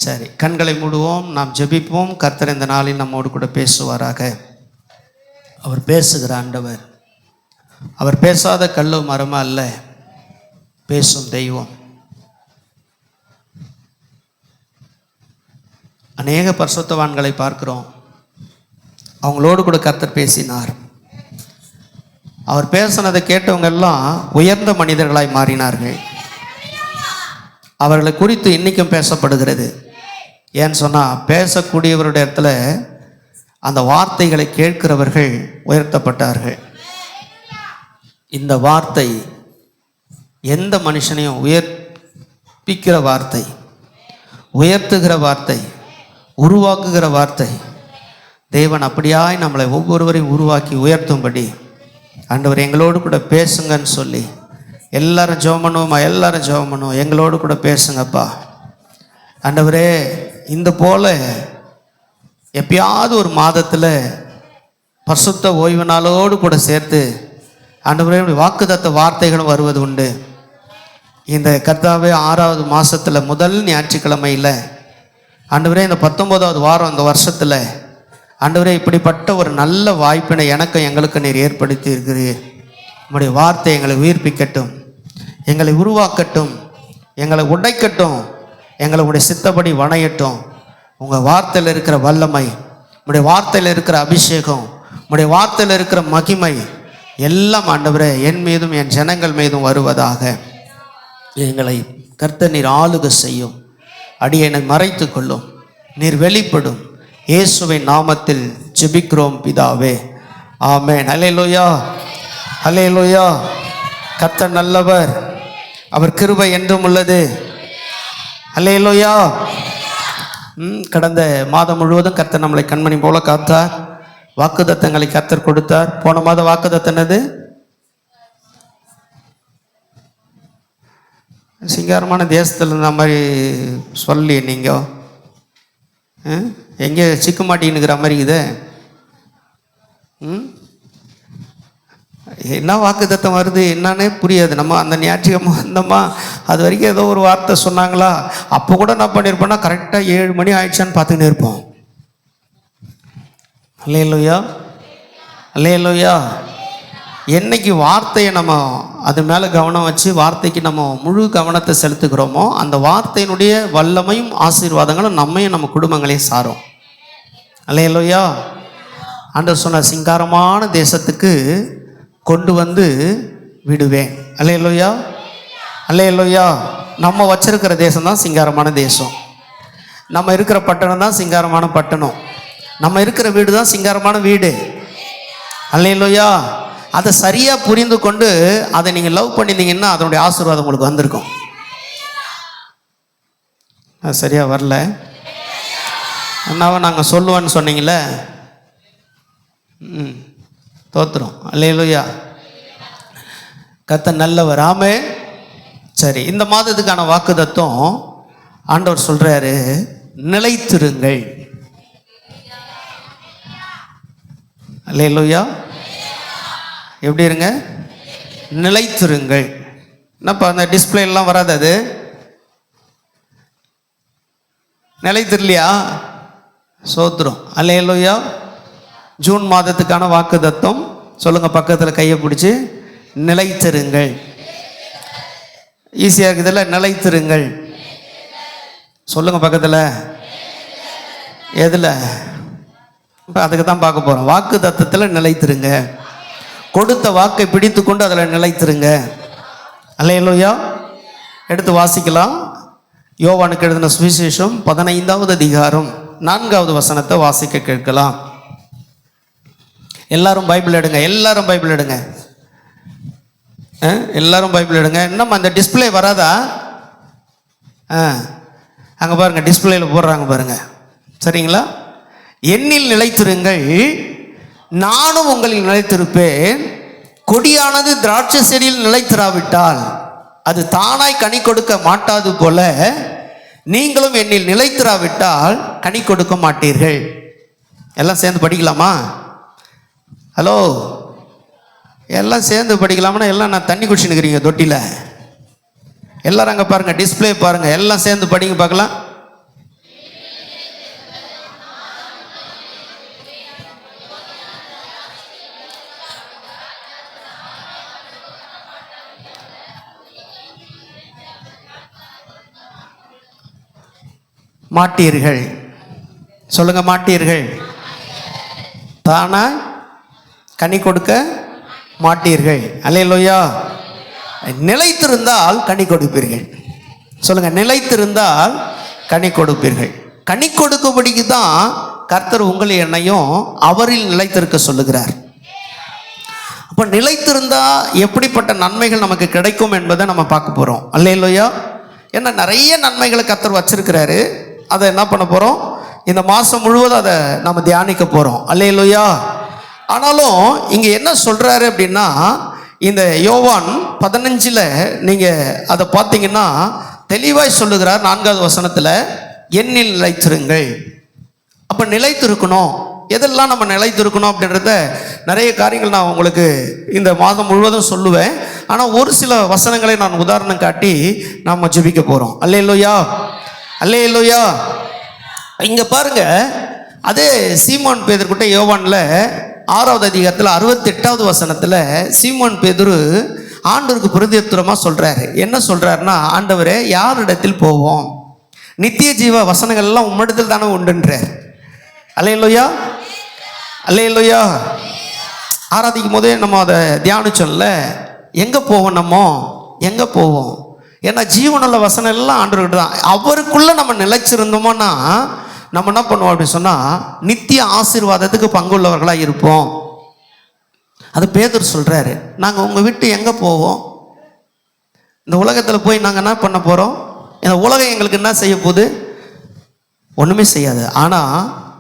சரி, கண்களை மூடுவோம், நாம் ஜெபிப்போம். கர்த்தர் இந்த நாளில் நம்மோடு கூட பேசுவாராக. அவர் பேசுகிற ஆண்டவர். அவர் பேசாத கல்லு மரமா அல்ல, பேசும் தெய்வம். அநேக பரிசுத்தவான்களை பார்க்கிறோம், அவங்களோடு கூட கர்த்தர் பேசினார். அவர் பேசினதை கேட்டவங்க எல்லாம் உயர்ந்த மனிதர்களாய் மாறினார்கள். அவர்களை குறித்து இன்றைக்கும் பேசப்படுகிறது. ஏன்னு சொன்னால், பேசக்கூடியவருடைய இடத்துல அந்த வார்த்தைகளை கேட்கிறவர்கள் உயர்த்தப்பட்டார்கள். இந்த வார்த்தை எந்த மனுஷனையும் உயர்ப்பிக்கிற வார்த்தை, உயர்த்துகிற வார்த்தை, உருவாக்குகிற வார்த்தை. தேவன் அப்படியாய் நம்மளை ஒவ்வொருவரையும் உருவாக்கி உயர்த்தும்படி ஆண்டவர் எங்களோடு கூட பேசுங்கன்னு சொல்லி எல்லாரும் ஜெபம் பண்ணுவோமா? எல்லாரும் ஜெபம் பண்ணுவோம். எங்களோடு கூட பேசுங்கப்பா. ஆண்டவரே, இந்த போல எப்பயாவது ஒரு மாதத்தில் பரிசுத்த ஓய்வு நாளோடு கூட சேர்த்து ஆண்டவரே வாக்குத்தத்த வார்த்தைகளும் வருவது உண்டு. இந்த கர்த்தாவே 6வது மாதத்தில் முதல் ஞாயிற்றுக்கிழமையில் ஆண்டவரே, இந்த 19வது வாரம் இந்த வருஷத்தில் ஆண்டவரே, இப்படிப்பட்ட ஒரு நல்ல வாய்ப்பினை எனக்கும் எங்களுக்கு நீர் ஏற்படுத்தி இருக்கிறீர். உம்முடைய வார்த்தை எங்களை உயிர்ப்பிக்கட்டும், எங்களை உருவாக்கட்டும், எங்களை உடைக்கட்டும், எங்களை உடைய சித்தப்படி வணையட்டும். உங்கள் வார்த்தையில் இருக்கிற வல்லமை, உடைய வார்த்தையில் இருக்கிற அபிஷேகம், உடைய வார்த்தையில் இருக்கிற மகிமை எல்லாம் ஆண்டவரே என் மீதும் என் ஜனங்கள் மீதும் வருவதாக. எங்களை கர்த்தர் நீர் ஆளுகை செய்யும், அடியேனை மறைத்து கொள்ளும், நீர் வெளிப்படும். இயேசுவின் நாமத்தில் ஜெபிக்கிறோம் பிதாவே, ஆமென். அல்லேலூயா, அல்லேலூயா. கர்த்தர் நல்லவர், அவர் கிருபை என்றும் உள்ளது. அல்லேலூயா. கடந்த மாதம் முழுவதும் கர்த்தர் நம்மளை கண்மணி போல காத்தார். வாக்குத்தத்தங்களை கர்த்தர் கொடுத்தார். போன மாதம் வாக்குத்தத்தம் என்னது? சிங்காரமான தேசத்தில் இருந்த மாதிரி சொல்லி நீங்கள் எங்கே சிக்க மாட்டேங்கிற மாதிரி இது என்ன வாக்குத்தத்தம் வருது என்னன்னே புரியாது. நம்ம அந்த ஞாயிற்றுக்கிழமை வந்தோமா, அது வரைக்கும் ஏதோ ஒரு வார்த்தை சொன்னாங்களா, அப்போ கூட என்ன பண்ணியிருப்போம்னா கரெக்டாக 7 மணி ஆயிடுச்சான்னு பார்த்துக்கின்னு இருப்போம். அல்லேலூயா, அல்லேலூயா. என்னைக்கு வார்த்தையை நம்ம அது மேலே கவனம் வச்சு வார்த்தைக்கு நம்ம முழு கவனத்தை செலுத்துகிறோமோ, அந்த வார்த்தையினுடைய வல்லமையும் ஆசீர்வாதங்களும் நம்மையும் நம்ம குடும்பங்களையும் சாரும். அல்லேலூயா. ஆண்டவர் சொன்ன சிங்காரமான தேசத்துக்கு கொண்டு வந்து விடுவேன். அல்லேலூயா, அல்லேலூயா. நம்ம வச்சிருக்கிற தேசம் தான் சிங்காரமான தேசம். நம்ம இருக்கிற பட்டணம் தான் சிங்காரமான பட்டணம். நம்ம இருக்கிற வீடு தான் சிங்காரமான வீடு. அல்லேலூயா. அதை சரியாக புரிந்து கொண்டு அதை நீங்கள் லவ் பண்ணியிருந்தீங்கன்னா அதனுடைய ஆசீர்வாதம் உங்களுக்கு வந்திருக்கும். சரியாக வரல அண்ணாவை நாங்கள் சொல்லுவோன்னு சொன்னீங்களே, தோத்துறோம். அல்லேலூயா. கர்த்தர் நல்லவர், ஆமென். சரி, இந்த மாதத்துக்கான வாக்குத்தத்தம் ஆண்டவர் சொல்றாரு, நிலைத்திருங்கள். அல்லேலூயா. எப்படி இருங்க? நிலைத்திருங்கள். என்னப்பா அந்த டிஸ்பிளே எல்லாம் வராது, அது நிலைத்திரலையா? சோத்திரம். அல்லேலூயா. ஜூன் மாதத்துக்கான வாக்குத்தத்தம் சொல்லுங்க, பக்கத்தில் கையை பிடிச்சி நிலைத்திருங்கள். ஈஸியாக இருக்குதுல்ல, நிலைத்திருங்கள் சொல்லுங்க பக்கத்தில். எதில்? இப்போ அதுக்கு தான் பார்க்க போகிறோம். வாக்கு தத்தத்தில் நிலைத்திருங்க. கொடுத்த வாக்கை பிடித்து கொண்டு அதில் நிலைத்திருங்க. அல்லேலூயா. எடுத்து வாசிக்கலாம். யோவானுக்கு எழுதின சுவிசேஷம் 15வது அதிகாரம் 4வது வசனத்தை வாசிக்க கேட்கலாம். எல்லாரும் பைபிள் எடுங்க, எல்லாரும் பைபிள் எடுங்க, எல்லாரும் பைபிள் எடுங்க. இன்னும் அந்த டிஸ்பிளே வராதா? அங்கே பாருங்க, டிஸ்பிளேல போடுறாங்க பாருங்க. சரிங்களா? என்னில் நிலைத்திருங்கள், நானும் உங்களில் நிலைத்திருப்பேன். கொடியானது திராட்சை செடியில் நிலைத்திராவிட்டால் அது தானாய் கனி கொடுக்க மாட்டாது போல, நீங்களும் என்னில் நிலைத்திராவிட்டால் கனி கொடுக்க மாட்டீர்கள். எல்லாம் சேர்ந்து படிக்கலாமா? ஹலோ, எல்லாம் சேர்ந்து படிக்கலாம்னா எல்லாம் நான் தண்ணி குடிச்சுன்னுக்கிறீங்க தொட்டியில். எல்லாரும் அங்கே பாருங்கள், டிஸ்பிளே பாருங்கள், எல்லாம் சேர்ந்து படிங்க பார்க்கலாம். மாட்டீர்கள். சொல்லுங்க, மாட்டீர்கள். தானா கனி கொடுக்க மாட்டீர்கள். அல்லேலூயா. நிலைத்திருந்தால் கனி கொடுப்பீர்கள். சொல்லுங்க, நிலைத்திருந்தால் கனி கொடுப்பீர்கள். கனி கொடுக்கும்படிக்கு தான் கர்த்தர் உங்களை என்னையும் அவரில் நிலைத்திருக்க சொல்லுகிறார். அப்போ நிலைத்திருந்தா எப்படிப்பட்ட நன்மைகள் நமக்கு கிடைக்கும் என்பதை நம்ம பார்க்க போகிறோம். அல்லேலூயா. ஏன்னா நிறைய நன்மைகளை கர்த்தர் வச்சிருக்கிறாரு. அதை என்ன பண்ண போகிறோம்? இந்த மாதம் முழுவதும் அதை நம்ம தியானிக்க போகிறோம். அல்லேலூயா. ஆனாலும் இங்கே என்ன சொல்கிறாரு அப்படின்னா, இந்த யோவான் 15 நீங்கள் அதை பார்த்தீங்கன்னா தெளிவாய் சொல்லுகிறார். 4வது வசனத்தில், என்னில் நிலைத்திருங்கள். அப்போ நிலைத்திருக்கணும். எதெல்லாம் நம்ம நிலைத்திருக்கணும் அப்படின்றத நிறைய காரியங்கள் நான் உங்களுக்கு இந்த மாதம் முழுவதும் சொல்லுவேன். ஆனால் ஒரு சில வசனங்களை நான் உதாரணம் காட்டி நாம் ஜெபிக்க போகிறோம். அல்லேலூயா, அல்லேலூயா. இங்கே பாருங்க, அதே சீமோன் பேதுருக்கிட்ட யோவானில் 6வது அதிகாரத்தில் 68வது வசனத்தில் சீமோன் பேதுரு ஆண்டவருக்கு பிரதியுத்தரமாக சொல்கிறாரு. என்ன சொல்கிறாருன்னா, ஆண்டவரே, யாரிடத்தில் போவோம்? நித்திய ஜீவ வசனங்கள் எல்லாம் உம்மிடத்தில் தானே உண்டுன்றார். அல்லேலூயா, அல்லேலூயா. ஆராதிக்கும் போதே நம்ம அதை தியானிச்சோம்ல, எங்கே போவோம்? நம்ம எங்கே போவோம்? ஏன்னா ஜீவனுள்ள வசனம் எல்லாம் ஆண்டவர்கிட்ட தான். அவருக்குள்ளே நம்ம நிலைச்சிருந்தோமோன்னா நம்ம என்ன பண்ணுவோம் அப்படின்னு சொன்னால், நித்திய ஆசீர்வாதத்துக்கு பங்குள்ளவர்களாக இருப்போம். அது பேதுரு சொல்கிறாரு. நாங்கள் உங்கள் விட்டு எங்கே போவோம்? இந்த உலகத்தில் போய் நாங்கள் என்ன பண்ண போகிறோம்? இந்த உலகம் எங்களுக்கு என்ன செய்ய போகுது? ஒன்றுமே செய்யாது. ஆனால்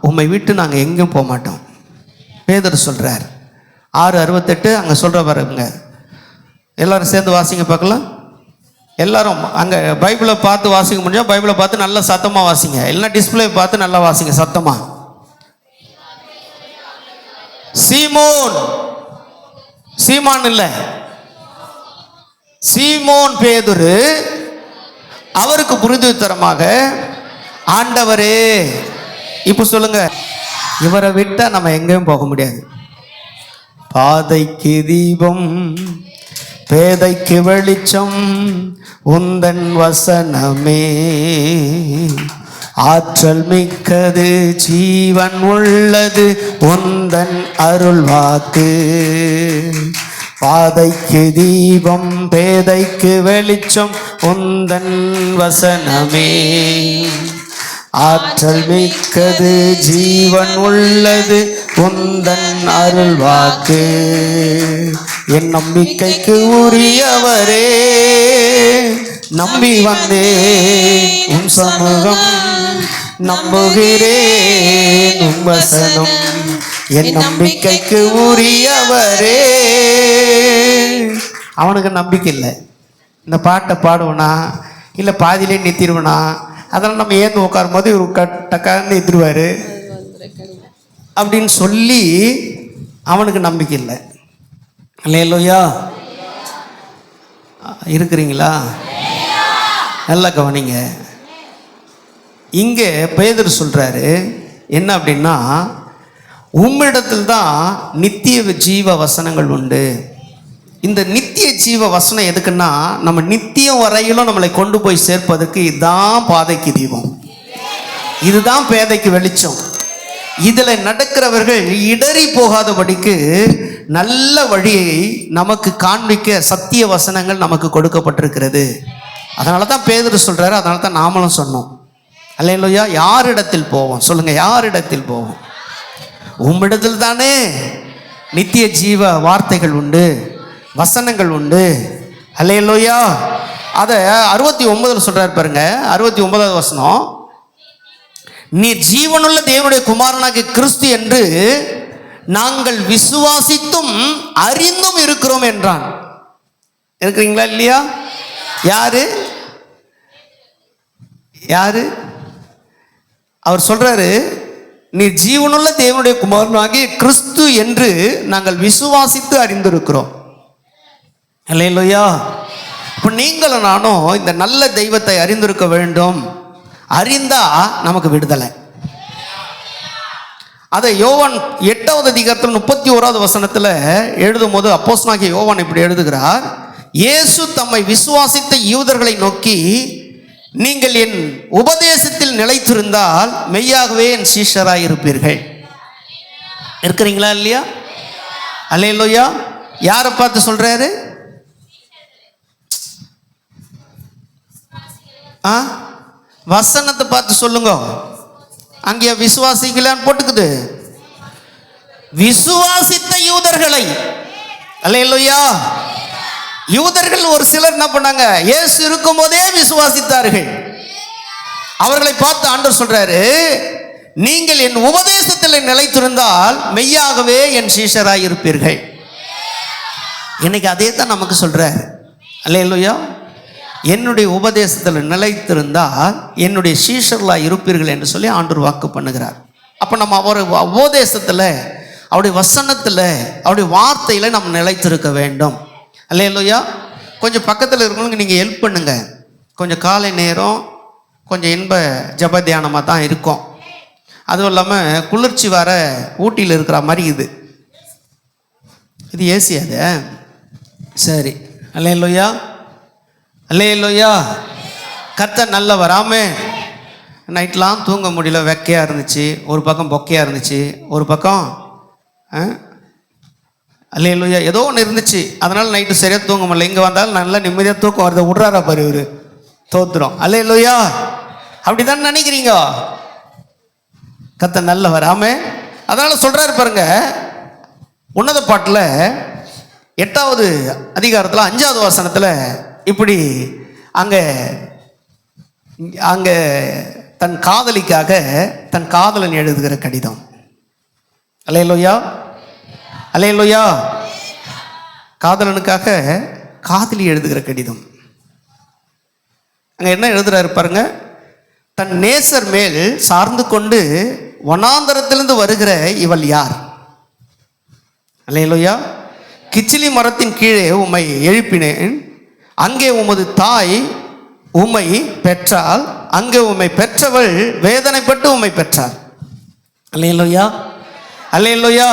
உம்மை விட்டு நாங்கள் எங்கேயும் போக மாட்டோம். பேதுரு சொல்கிறார். 6:68 அங்கே சொல்கிற பாருங்க. எல்லாரும் சேர்ந்து வாசிங்க பார்க்கலாம். எல்லாரும் அங்கே பைபிளை பார்த்து வாசிக்க முடியும். பைபிளை பார்த்து நல்லா சத்தமாக வாசிங்க. இல்லைன்னா டிஸ்பிளே பார்த்து நல்லா வாசிங்க சத்தமாக. சீமோன், சீமான் இல்லை, சீமோன் பேதுரு அவருக்கு புரிந்துத்தரமாக, ஆண்டவரே. இப்போ சொல்லுங்க, இவரை விட்டா நம்ம எங்கேயும் போக முடியாது. பாதைக்கு தீபம், பேதைக்கு வெளிச்சம், உந்தன் வசனமே ஆற்றல் மிக்கது, ஜீவன் உள்ளது உந்தன் அருள் வாக்கு. பாதைக்கு தீபம், பேதைக்கு வெளிச்சம், உந்தன் வசனமே ஆற்றல் மிக்கது, ஜீவன் உள்ளது உந்தன் அருள் வாக்கு. என் நம்பிக்கைக்கு உரியவரே, நம்பி வந்தே உன் சமூகம், நம்புகிறேன் உன் வசனம். என் நம்பிக்கைக்கு உரியவரே. அவனுக்கு நம்பிக்கை இல்லை. இந்த பாட்டை பாடுவனா இல்லை பாதியிலே நிறுத்திடுவனா? அதெல்லாம் நம்ம ஏந்து உட்காரும் போது இவர் டக்கான்னு நிறுத்திடுவார் அப்படின்னு சொல்லி அவனுக்கு நம்பிக்கை இல்லை. அல்லேலூயா. இருக்கிறீங்களா? நல்லா கவனிங்க. இங்கே பேதுரு சொல்கிறாரு என்ன அப்படின்னா, உம்மிடத்தில் தான் நித்திய ஜீவ வசனங்கள் உண்டு. இந்த நித்திய ஜீவ வசனம் எதுக்குன்னா, நம்ம நித்தியம் வரையிலும் நம்மளை கொண்டு போய் சேர்ப்பதற்கு இதுதான் பாதைக்கு தீபம், இதுதான் பேதைக்கு வெளிச்சம். இதில் நடக்கிறவர்கள் இடறி போகாதபடிக்கு நல்ல வழியை நமக்கு காண்பிக்க சத்திய வசனங்கள் நமக்கு கொடுக்கப்பட்டிருக்கிறது. அதனால தான் பேதுரு சொல்கிறாரு, அதனால தான் நாமளும் சொன்னோம். அல்லேலூயா. யாரிடத்தில் போவோம்? சொல்லுங்க, யாரிடத்தில் போவோம்? உம்மிடத்தில் தானே நித்திய ஜீவ வார்த்தைகள் உண்டு, வசனங்கள் உண்டு. அல்லேலூயா. அதை 69 சொல்றாரு பாருங்க. 69வது வசனம், நீ ஜீவனுள்ள தேவனுடைய குமாரனாகிய கிறிஸ்து என்று நாங்கள் விசுவாசித்தும் அறிந்தும் இருக்கிறோம் என்றான். இருக்கிறீங்களா இல்லையா? யாரு யாரு? அவர் சொல்றாரு, நீ ஜீவனுள்ள தேவனுடைய குமாரனாகிய கிறிஸ்து என்று நாங்கள் விசுவாசித்து அறிந்திருக்கிறோம். அல்லேலூயா. இப்போ நீங்களும் நானும் இந்த நல்ல தெய்வத்தை அறிந்திருக்க வேண்டும். அறிந்தா நமக்கு விடுதலை. அதை யோவான் 8வது அதிகாரத்தில் 31வது வசனத்தில் எழுதும் போது அப்போஸ்தலனாகிய யோவான் இப்படி எழுதுகிறார், இயேசு தம்மை விசுவாசித்த யூதர்களை நோக்கி, நீங்கள் என் உபதேசத்தில் என்னில் நிலைத்திருந்தால் மெய்யாகவே என் சீஷராய் இருப்பீர்கள். இருக்கிறீங்களா இல்லையா? அல்லேலூயா. யாரை பார்த்து சொல்றாரு? வசனத்தை பார்த்து சொல்லுங்க. அங்கே விசுவாசிக்கலான்னு போட்டுக்குது. விசுவாசித்த யூதர்களை. அல்லேலூயா. யூதர்கள் ஒரு சிலர் என்ன பண்ணாங்க? இயேசு இருக்கும் போதே விசுவாசித்தார்கள். அவர்களை பார்த்து ஆண்டவர் சொல்றாரு, நீங்கள் என் உபதேசத்தில் நிலைத்திருந்தால் மெய்யாகவே என் சீஷராய் இருப்பீர்கள். இன்னைக்கு அதே தான் நமக்கு சொல்றாரு. அல்லேலூயா. என்னுடைய உபதேசத்தில் நிலைத்திருந்தால் என்னுடைய சீஷர்களாக இருப்பீர்கள் என்று சொல்லி ஆண்டவர் வாக்கு பண்ணுகிறார். அப்போ நம்ம அவர் உபதேசத்தில், அவருடைய வசனத்தில், அவருடைய வார்த்தையில் நம்ம நிலைத்திருக்க வேண்டும். அல்லேலூயா. கொஞ்சம் பக்கத்தில் இருக்கவங்களுக்கு நீங்கள் ஹெல்ப் பண்ணுங்க. கொஞ்சம் காலை நேரம் கொஞ்சம் இன்ப ஜப தியானமாக தான் இருக்கும். அதுவும் இல்லாமல் குளிர்ச்சி வர ஊட்டியில் இருக்கிற மாதிரி இது ஏசி அது. சரி. அல்லேலூயா. அல்லேலூயா. கர்த்தர் நல்லவர். ஆமென். நைட்லாம் தூங்க முடியல, வெக்கையாக இருந்துச்சு, ஒரு பக்கம் பொக்கையாக இருந்துச்சு, ஒரு பக்கம் அல்லேலூயா ஏதோ ஒன்று இருந்துச்சு. அதனால் நைட்டு சரியாக தூங்க முடியல. இங்கே வந்தாலும் நல்லா நிம்மதியாக தூக்கம் வருது. விட்றாரா பாரு இவர். தோத்துறோம். அல்லேலூயா. அப்படி தான் நினைக்கிறீங்க? கர்த்தர் நல்லவர். ஆமென். அதனால் சொல்கிறாரு பாருங்க, உன்னத பாட்டில் 8வது அதிகாரத்தில் 5வது வசனத்தில் இப்படி அங்கே தன் காதலிக்காக தன் காதலன் எழுதுகிற கடிதம். அல்லேலூயா. அல்லேலூயா. காதலனுக்காக காதலி எழுதுகிற கடிதம். அங்கே என்ன எழுதுறாரு பாருங்க, தன் நேசர் மேல் சார்ந்து கொண்டு வனாந்தரத்திலிருந்து வருகிற இவள் யார்? அல்லேலூயா. கிச்சிலி மரத்தின் கீழே உம்மை எழுப்பினேன், அங்கே உமது தாய் உம்மை பெற்றால், அங்கே உம்மை பெற்றவள் வேதனைப்பட்டு உம்மை பெற்றாள். அல்லேலூயா. அல்லேலூயா.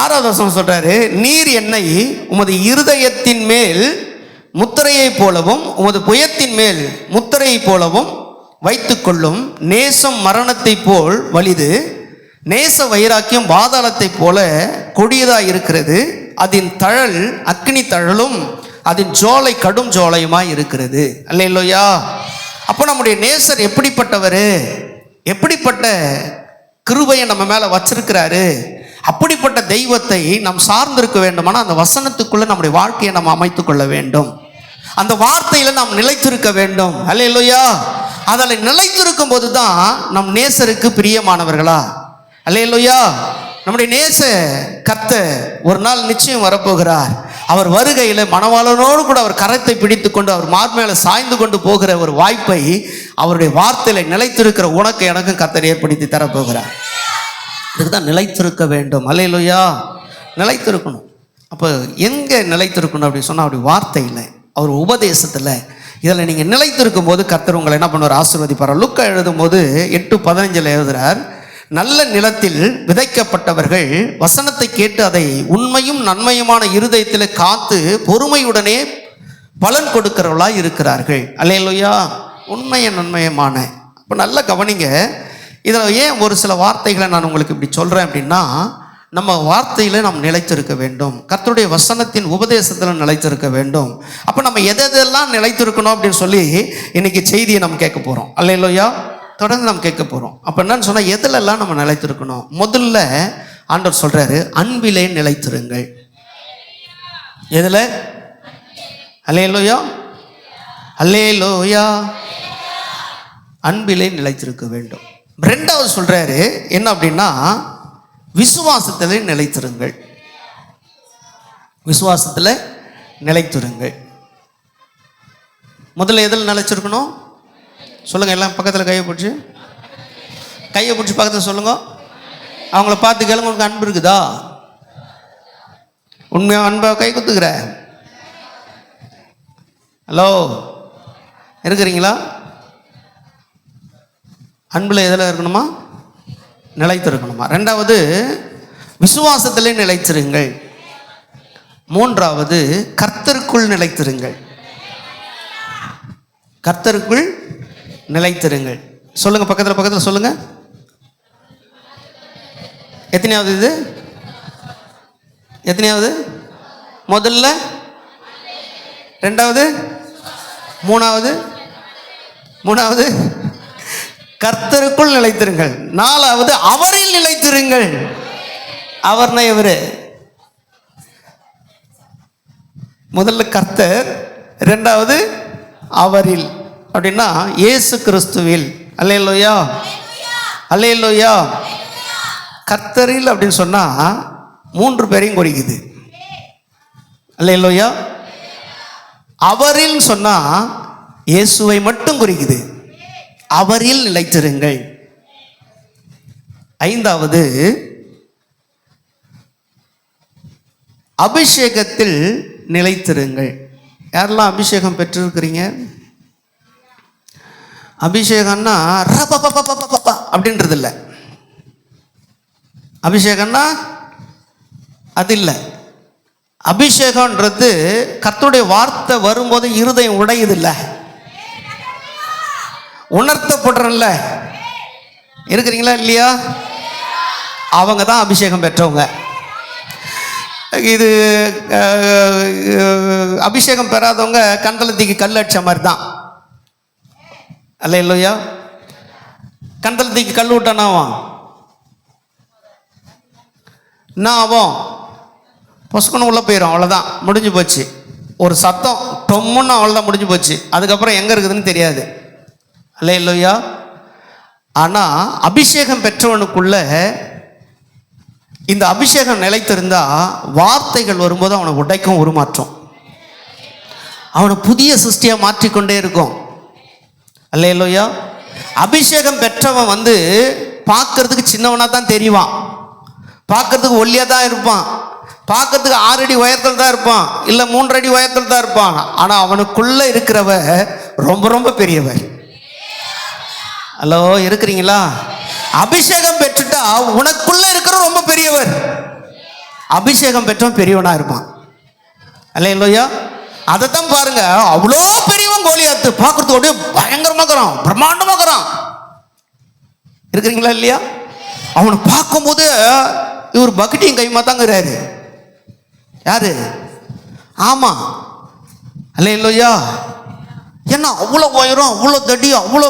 6வது வசனம் சொல்றாரு, நீர் என்னை உமது இருதயத்தின் மேல் முத்திரையை போலவும் உமது புயத்தின் மேல் முத்திரையை போலவும் வைத்துக்கொள்ளும். நேசம் மரணத்தை போல் வலிது, நேச வைராக்கியம் பாதாளத்தை போல கொடியதாக இருக்கிறது. அதன் தழல் அக்னி தழலும் அதன் ஜோலை கடும் ஜோலையுமாய் இருக்கிறது. அல்லேலூயா. அப்போ நம்முடைய நேசர் எப்படிப்பட்டவர், எப்படிப்பட்ட கிருபையை நம்ம மேலே வச்சிருக்கிறாரு. அப்படிப்பட்ட தெய்வத்தை நாம் சார்ந்திருக்க வேண்டுமானால் அந்த வசனத்துக்குள்ள நம்முடைய வாழ்க்கையை நம்ம அமைத்து கொள்ள வேண்டும். அந்த வார்த்தையில் நாம் நிலைத்திருக்க வேண்டும். அல்லேலூயா. அதில் நிலைத்திருக்கும் போது தான் நம் நேசருக்கு பிரியமானவர்களா. அல்லேலூயா. நம்முடைய நேச கர்த்தர் ஒரு நாள் நிச்சயம் வரப்போகிறார். அவர் வருகையில் மணவாளனோடு கூட அவர் கரத்தை பிடித்து கொண்டு அவர் மார்மேல சாய்ந்து கொண்டு போகிற ஒரு வாய்ப்பை அவருடைய வார்த்தையில் நிலைத்திருக்கிற உனக்கு எனக்கும் கர்த்தர் ஏற்படுத்தி தரப்போகிறார். இதுக்கு தான் நிலைத்திருக்க வேண்டும். அல்லேலூயா. நிலைத்திருக்கணும். அப்போ எங்கே நிலைத்திருக்கணும் அப்படின்னு சொன்னால் அவருடைய வார்த்தையில், அவர் உபதேசத்தில். இதில் நீங்கள் நிலைத்திருக்கும் போது கர்த்தர் உங்களை என்ன பண்ணுவார்? ஆசீர்வதிப்பார். லுக்கா எழுதும் போது 8:15 எழுதுகிறார், நல்ல நிலத்தில் விதைக்கப்பட்டவர்கள் வசனத்தை கேட்டு அதை உண்மையும் நன்மையுமான இருதயத்தில் காத்து பொறுமையுடனே பலன் கொடுக்கிறவர்களாக இருக்கிறார்கள். அல்லேலூயா. உண்மைய நன்மையமான. அப்போ நல்லா கவனிங்க. இதில் ஏன் ஒரு சில வார்த்தைகளை நான் உங்களுக்கு இப்படி சொல்கிறேன் அப்படின்னா, நம்ம வார்த்தையில் நாம் நிலைத்திருக்க வேண்டும். கர்த்தருடைய வசனத்தின் உபதேசத்தில் நிலைத்திருக்க வேண்டும். அப்போ நம்ம எதெல்லாம் நிலைத்திருக்கணும் அப்படின்னு சொல்லி இன்னைக்கு செய்தியை நம்ம கேட்க போகிறோம். அல்லேலூயா. தொடர்ந்து நம்ம கேட்க போகிறோம். அப்போ என்னன்னு சொன்னால், எதிலெல்லாம் நம்ம நிலைத்திருக்கணும்? முதல்ல ஆண்டவர் சொல்கிறாரு, அன்பிலே நிலைத்திருங்கள். எதில்? அல்லேலூயா. அல்லேலூயா. அன்பிலே நிலைத்திருக்க வேண்டும். 2வது சொல்கிறாரு என்ன அப்படின்னா, விசுவாசத்தில் நிலைத்திருங்கள். விசுவாசத்தில் நிலைத்திருங்கள். முதல்ல எதில் நிலைச்சிருக்கணும் சொல்லுங்கள். எல்லாம் பக்கத்தில் கையை பிடிச்சி பக்கத்தில் சொல்லுங்க. அவங்கள பார்த்து கேளுங்க, உங்களுக்கு அன்பு இருக்குதா? உண்மையாக அன்பாக கை குத்துக்கிற? ஹலோ, இருக்கிறீங்களா? அன்பில் எதில் இருக்கணுமா? நிலைத்திருக்கணுமா? 2வது விசுவாசத்திலே நிலைத்திருங்கள். 3வது கர்த்தருக்குள் நிலைத்திருங்கள். கர்த்தருக்குள் நிலைத்திருங்கள். சொல்லுங்க, பக்கத்தில் சொல்லுங்க. எத்தனையாவது இது? எத்தனையாவது? முதல்ல, ரெண்டாவது, மூணாவது கர்த்தருக்குள் நிலைத்திருங்கள். நாலாவது அவரில் நிலைத்திருங்கள். அவர்னா இவரு. முதல்ல கர்த்தர், ரெண்டாவது அவரில். அப்படின்னா இயேசு கிறிஸ்துவில். அல்லேலூயா, அல்லேலூயா. கர்த்தரில் அப்படின்னு சொன்னா 3 பேரையும் குறிக்குது. அல்லேலூயா. அவரில் சொன்னா இயேசுவை மட்டும் குறிக்குது. அவரில் நிலைத்திருங்கள். ஐந்தாவது அபிஷேகத்தில் நிலைத்திருங்கள். யாரெல்லாம் அபிஷேகம் பெற்றிருக்கிறீங்க? அபிஷேகம்னா அப்படின்றது இல்லை. அபிஷேகம்னா அது இல்லை. அபிஷேகம்ன்றது கர்த்தருடைய வார்த்தை வரும்போது இருதயம் உடையுதில்லை, உணர்த்தப்படுறல்ல. இருக்கிறீங்களா இல்லையா? அவங்க தான் அபிஷேகம் பெற்றவங்க. இது அபிஷேகம் பெறாதவங்க கந்தளத்துக்கு கல் அடிச்ச மாதிரி தான். அல்லேலூயா. கந்தளத்துக்கு கல் விட்டானாவும் என்ன ஆகும்? பொசுக்கணும் உள்ளே போயிடும். அவ்வளோதான், முடிஞ்சு போச்சு. ஒரு சத்தம் டொம்முன்னு அவ்வளோதான், முடிஞ்சு போச்சு. அதுக்கப்புறம் எங்கே இருக்குதுன்னு தெரியாது. அல்லேலூயா. ஆனால் அபிஷேகம் பெற்றவனுக்குள்ள இந்த அபிஷேகம் நிலைத்திருந்தா வார்த்தைகள் வரும்போது அவனை உடைக்கும், உருமாற்றும். அவனை புதிய சிருஷ்டியாக மாற்றிக்கொண்டே இருக்கும். அல்லேலூயா. அபிஷேகம் பெற்றவன் பார்க்கறதுக்கு சின்னவனாக தான் தெரிவான், பார்க்கறதுக்கு ஒல்லியாக தான் இருப்பான், பார்க்கறதுக்கு 6 அடி உயரத்தில் தான் இருப்பான், இல்லை 3 அடி உயரத்தில் தான் இருப்பான். ஆனால் அவனுக்குள்ளே இருக்கிறவ ரொம்ப ரொம்ப பெரியவர். ஹலோ, இருக்கிறீங்களா? அபிஷேகம் பெற்றுட்டா உனக்குள்ள இருக்கிற ரொம்ப பெரியவர். அபிஷேகம் பெற்றவன் பெரியவனா இருப்பான். அல்லேலூயா. அதைத்தான் பாருங்க, அவ்வளோ பெரியவன் கோலியாத்து பார்க்கறதுக்கு அப்படியே பயங்கரமாக்குறான், பிரம்மாண்டமாக்குறான். இருக்கிறீங்களா இல்லையா? அவனை பார்க்கும்போது இவர் பக்கெட்டையும் கைமா தாங்கிறாரு. யாரு? ஆமா, அல்லேலூயா. ஏன்னா அவ்வளோ உயரம், அவ்வளோ தடி, அவ்வளோ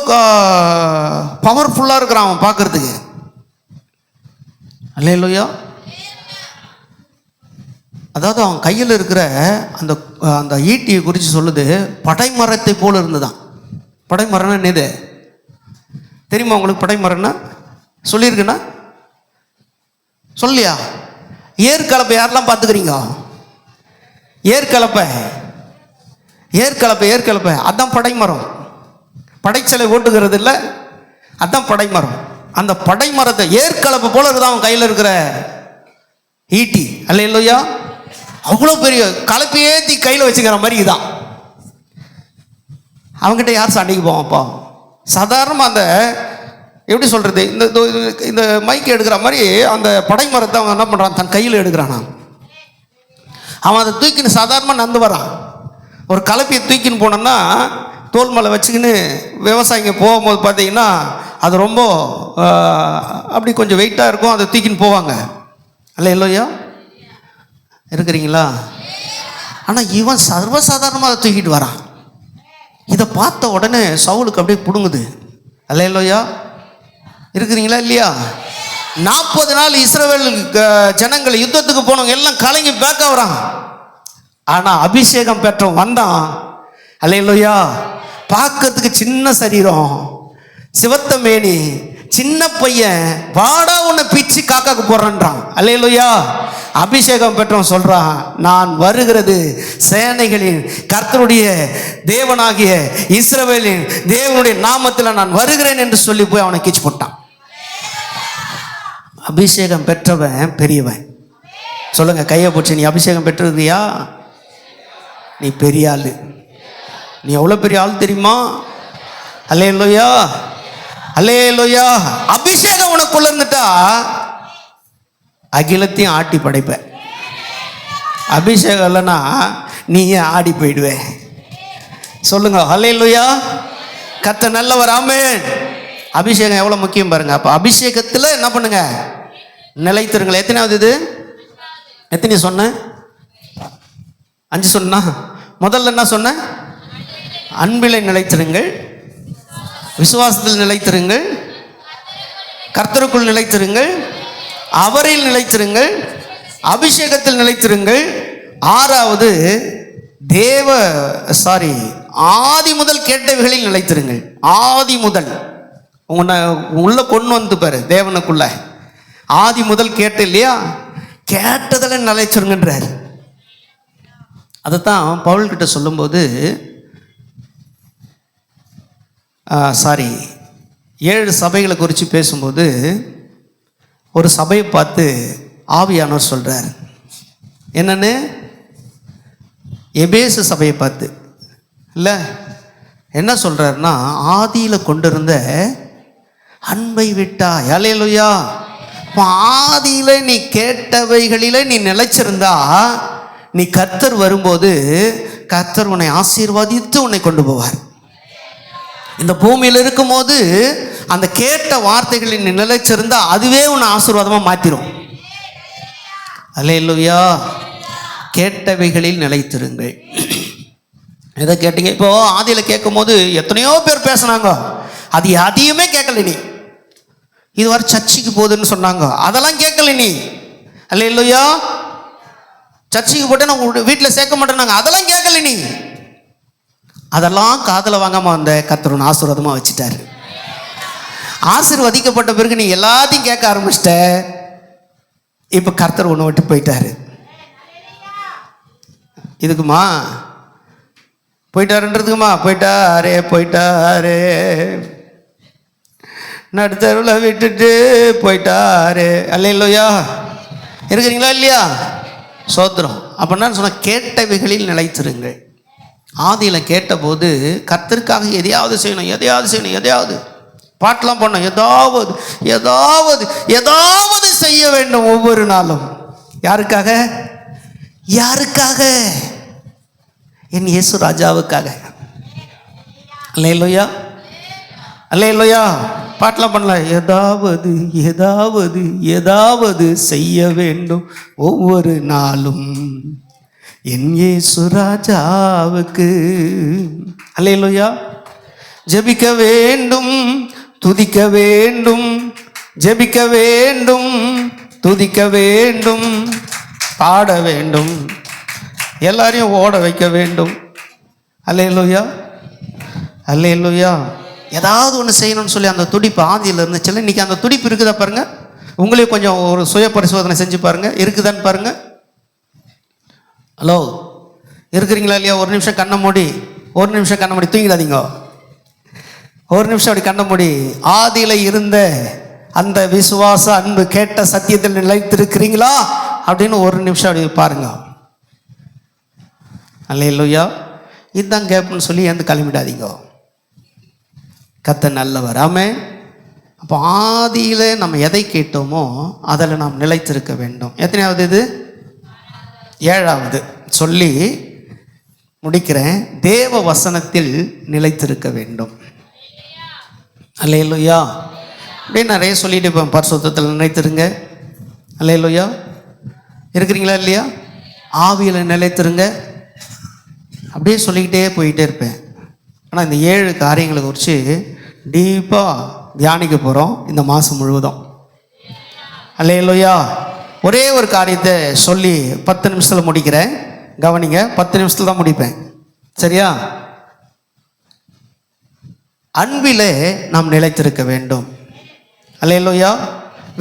பவர்ஃபுல்லாக இருக்கிறான் அவன் பார்க்கறதுக்கு. அல்லேலூயா. அதாவது அவன் கையில் இருக்கிற அந்த அந்த ஈட்டியை குறித்து சொல்லுது, படைமரத்தை போல இருந்துதான். படைமரம்னா என்னது தெரியுமா உங்களுக்கு? படைமரம்னா சொல்லியிருக்குன்னா சொல்லியா? ஏற்கலப்பை யாரெல்லாம் பார்த்துக்கிறீங்க? ஏற்கலப்பை அதான் படைமரம். படைச்சலை ஓட்டுகிறது இல்லை, அதான் படைமரம். அந்த படைமரத்தை ஏற்கலப்பை போல இருக்குதான் அவன் கையில் இருக்கிற ஈட்டி. அல்லேலூயா. அவ்வளோ பெரிய கலப்பையே ஏற்றி கையில் வச்சுக்கிற மாதிரி தான். அவங்ககிட்ட யார் சண்டைக்கு போவான்ப்பா? சாதாரணமாக அந்த எப்படி சொல்கிறது, இந்த மைக் எடுக்கிற மாதிரி அந்த படைமரத்தை அவன் என்ன பண்ணுறான்? தன் கையில் எடுக்கிறான். அவன் அதை தூக்கின்னு சாதாரணமாக நடந்து வரான். ஒரு கலப்பையை தூக்கின்னு போனோன்னா தோல் மேலே வச்சுக்கின்னு விவசாயிங்க போகும்போது பார்த்தீங்கன்னா அது ரொம்ப அப்படி கொஞ்சம் வெயிட்டாக இருக்கும், அதை தூக்கின்னு போவாங்க. அல்லேலூயா. இருக்கிறீங்களா? ஆனால் இவன் சர்வசாதாரணமாக அதை தூக்கிட்டு வரான். இதை பார்த்த உடனே சவுலுக்கு அப்படியே பிடுங்குது. அல்லேலூயா. இருக்கிறீங்களா இல்லையா? 40 நாள் இஸ்ரவேல் ஜனங்கள் யுத்தத்துக்கு போனவங்க எல்லாம் கலங்கி பேக்க வரான். ஆனால் அபிஷேகம் பெற்றவன் வந்தான். அல்லேலூயா. பார்க்கறதுக்கு சின்ன சரீரம், சிவத்த மேனி, சின்ன பையன், வாடா உன்னை பிச்சு காக்காக்கு போடுறான்றான். அல்லேலூயா. அபிஷேகம் பெற்றவன் சொல்றான், நான் வருகிறது சேனைகளின் கர்த்தருடைய தேவனாகிய இஸ்ரவேலின் தேவனுடைய நாமத்தில் நான் வருகிறேன் என்று சொல்லி போய் அவனை கீச்சு போட்டான். அபிஷேகம் பெற்றவன் பெரியவன். சொல்லுங்க, கையை போச்சு. நீ அபிஷேகம் பெற்றிருக்கியா? நீ பெரிய ஆளு. நீ எவ்வளோ பெரிய ஆள் தெரியுமா? அல்லேலூயா, அல்லேலூயா. அபிஷேகம் உனக்குள்ள இருந்துட்டா அகிலத்தையும் ஆட்டி படைப்ப. அபிஷேகம் இல்லைன்னா நீயே ஆடி போயிடுவே. சொல்லுங்க, அல்லேலூயா. கர்த்தர் நல்லவர். ஆமென். அபிஷேகம் எவ்வளோ முக்கியம் பாருங்க. அப்போ அபிஷேகத்தில் என்ன பண்ணுங்க, நிலைத்திருங்கள். எத்தனாவது இது? எத்தனை சொன்னேன்? 5 சொன்னா. முதல்ல என்ன சொன்ன? அன்பிலே நிலைத்திருங்கள், விசுவாசத்தில் நிலைத்திருங்கள், கர்த்தருக்குள் நிலைத்திருங்கள், அவரில் நிலைத்திருங்கள், அபிஷேகத்தில் நிலைத்திருங்கள். 6வது ஆதி முதல் கேட்டவைகளில் நிலைத்திருங்கள். ஆதி முதல் உள்ள கொண்டு வந்து பாரு, தேவனுக்குள்ள ஆதி முதல் கேட்ட இல்லையா, கேட்டதில் நிலைச்சிருங்கன்றார். அதைத்தான் பவுல்கிட்ட சொல்லும்போது 7 சபைகளை குறித்து பேசும்போது ஒரு சபையை பார்த்து ஆவியானவர் சொல்கிறார். என்னன்னு? எபேசு சபையை பார்த்து இல்லை, என்ன சொல்கிறாருன்னா, ஆதியில் கொண்டிருந்த அன்பை விட்டா. அல்லேலூயா. இப்போ ஆதியில் நீ கேட்டவைகளில் நீ நிலைச்சிருந்தா, நீ கர்த்தர் வரும்போது கர்த்தர் உன்னை ஆசீர்வாதித்து உன்னை கொண்டு போவார். இந்த பூமியில் இருக்கும்போது அந்த கேட்ட வார்த்தைகளில் நீ நிலைச்சிருந்தா அதுவே உன்னை ஆசீர்வாதமாக மாற்றிடும். அல்லேலூயா. கேட்டவைகளில் நிலைத்திருங்கள். எதை கேட்டீங்க? இப்போ ஆதியில் கேட்கும் போது எத்தனையோ பேர் பேசினாங்க, அது அதையுமே கேட்கல நீ. இது வரை சர்ச்சுக்கு போகுதுன்னு சொன்னாங்க, அதெல்லாம் கேட்கல நீ. அல்லேலூயா. சர்ச்சுக்கு போட்டு நான் வீட்டில் சேர்க்க மாட்டேன்னாங்க, அதெல்லாம் கேட்கல நீ. அதெல்லாம் காதில் வாங்காமல் வந்த கர்த்தர் ஆசீர்வாதமாக வச்சுட்டாரு. ஆசீர்வதிக்கப்பட்ட பிறகு நீ எல்லாத்தையும் கேட்க ஆரம்பிச்சிட்ட. இப்போ கர்த்தர் ஒன்று விட்டு போயிட்டாரு. இதுக்குமா போயிட்டாருன்றதுக்குமா? போயிட்டாரு நடுத்தருவில் விட்டுட்டு போயிட்டாரு. அல்லேலூயா. இருக்கிறீங்களா இல்லையா? சோத்திரம். அப்படின்னா சொன்ன கேட்டவைகளில் நிலைத்திருங்கள். ஆதியில் கேட்டபோது கர்த்தருக்காக எதையாவது செய்யணும். பாட்டெலாம் பண்ணோம், ஏதாவது செய்ய வேண்டும் ஒவ்வொரு நாளும். யாருக்காக? என் இயேசு ராஜாவுக்காக. அல்லேலூயா. பாட்டெலாம் பண்ணலாம். ஏதாவது செய்ய வேண்டும் ஒவ்வொரு நாளும் என் இயேசு ராஜாவுக்கு. அல்லேலூயா. ஜெபிக்க வேண்டும், துதிக்க வேண்டும், ஜெபிக்க வேண்டும், துதிக்க வேண்டும், பாட வேண்டும், எல்லாரையும் ஓட வைக்க வேண்டும். அல்லேலூயா. ஏதாவது ஒன்று செய்யணும்னு சொல்லி அந்த துடிப்பு ஆதியில் இருந்துச்சுல்ல, இன்றைக்கி அந்த துடிப்பு இருக்குதா பாருங்கள். உங்களையும் கொஞ்சம் ஒரு சுய பரிசோதனை செஞ்சு பாருங்கள், இருக்குதான்னு பாருங்கள். ஹலோ, இருக்கிறீங்களா இல்லையா? ஒரு நிமிஷம் கண்ணை மூடி தூங்கிடாதீங்க. ஒரு நிமிஷம் அப்படி கண்ணை மூடி ஆதியில் இருந்த அந்த விசுவாச அன்பு கேட்ட சத்தியத்தில் நிலைத்திருக்கிறீங்களா அப்படின்னு ஒரு நிமிஷம் அப்படி பாருங்க. அல்லேலூயா. இதுதான் கேப்புன்னு சொல்லி எந்த கிளம்பிடாதீங்க. கர்த்தர் நல்லவர். ஆமென். அப்போ ஆதியில் நம்ம எதை கேட்டோமோ அதில் நாம் நிலைத்திருக்க வேண்டும். எத்தனையாவது இது? 7வது சொல்லி முடிக்கிறேன். தேவ வசனத்தில் நிலைத்திருக்க வேண்டும். அல்லேலூயா. அப்படியே நிறைய சொல்லிட்டு இருப்பேன். பரிசுத்தத்தில் நிலைத்திருங்க. அல்லேலூயா. இருக்கிறீங்களா இல்லையா? ஆவியில் நிலைத்திருங்க. அப்படியே சொல்லிக்கிட்டே போயிட்டே இருப்பேன். ஆனால் இந்த 7 காரியங்களை குறித்து டீப்பாக தியானிக்க போகிறோம் இந்த மாதம் முழுவதும். அல்லேலூயா. ஒரே ஒரு காரியத்தை சொல்லி 10 நிமிஷத்தில் முடிக்கிறேன். கவனிங்க, 10 நிமிஷத்தில் தான் முடிப்பேன். சரியா? அன்பிலே நாம் நிலைத்திருக்க வேண்டும். அல்லேலூயா.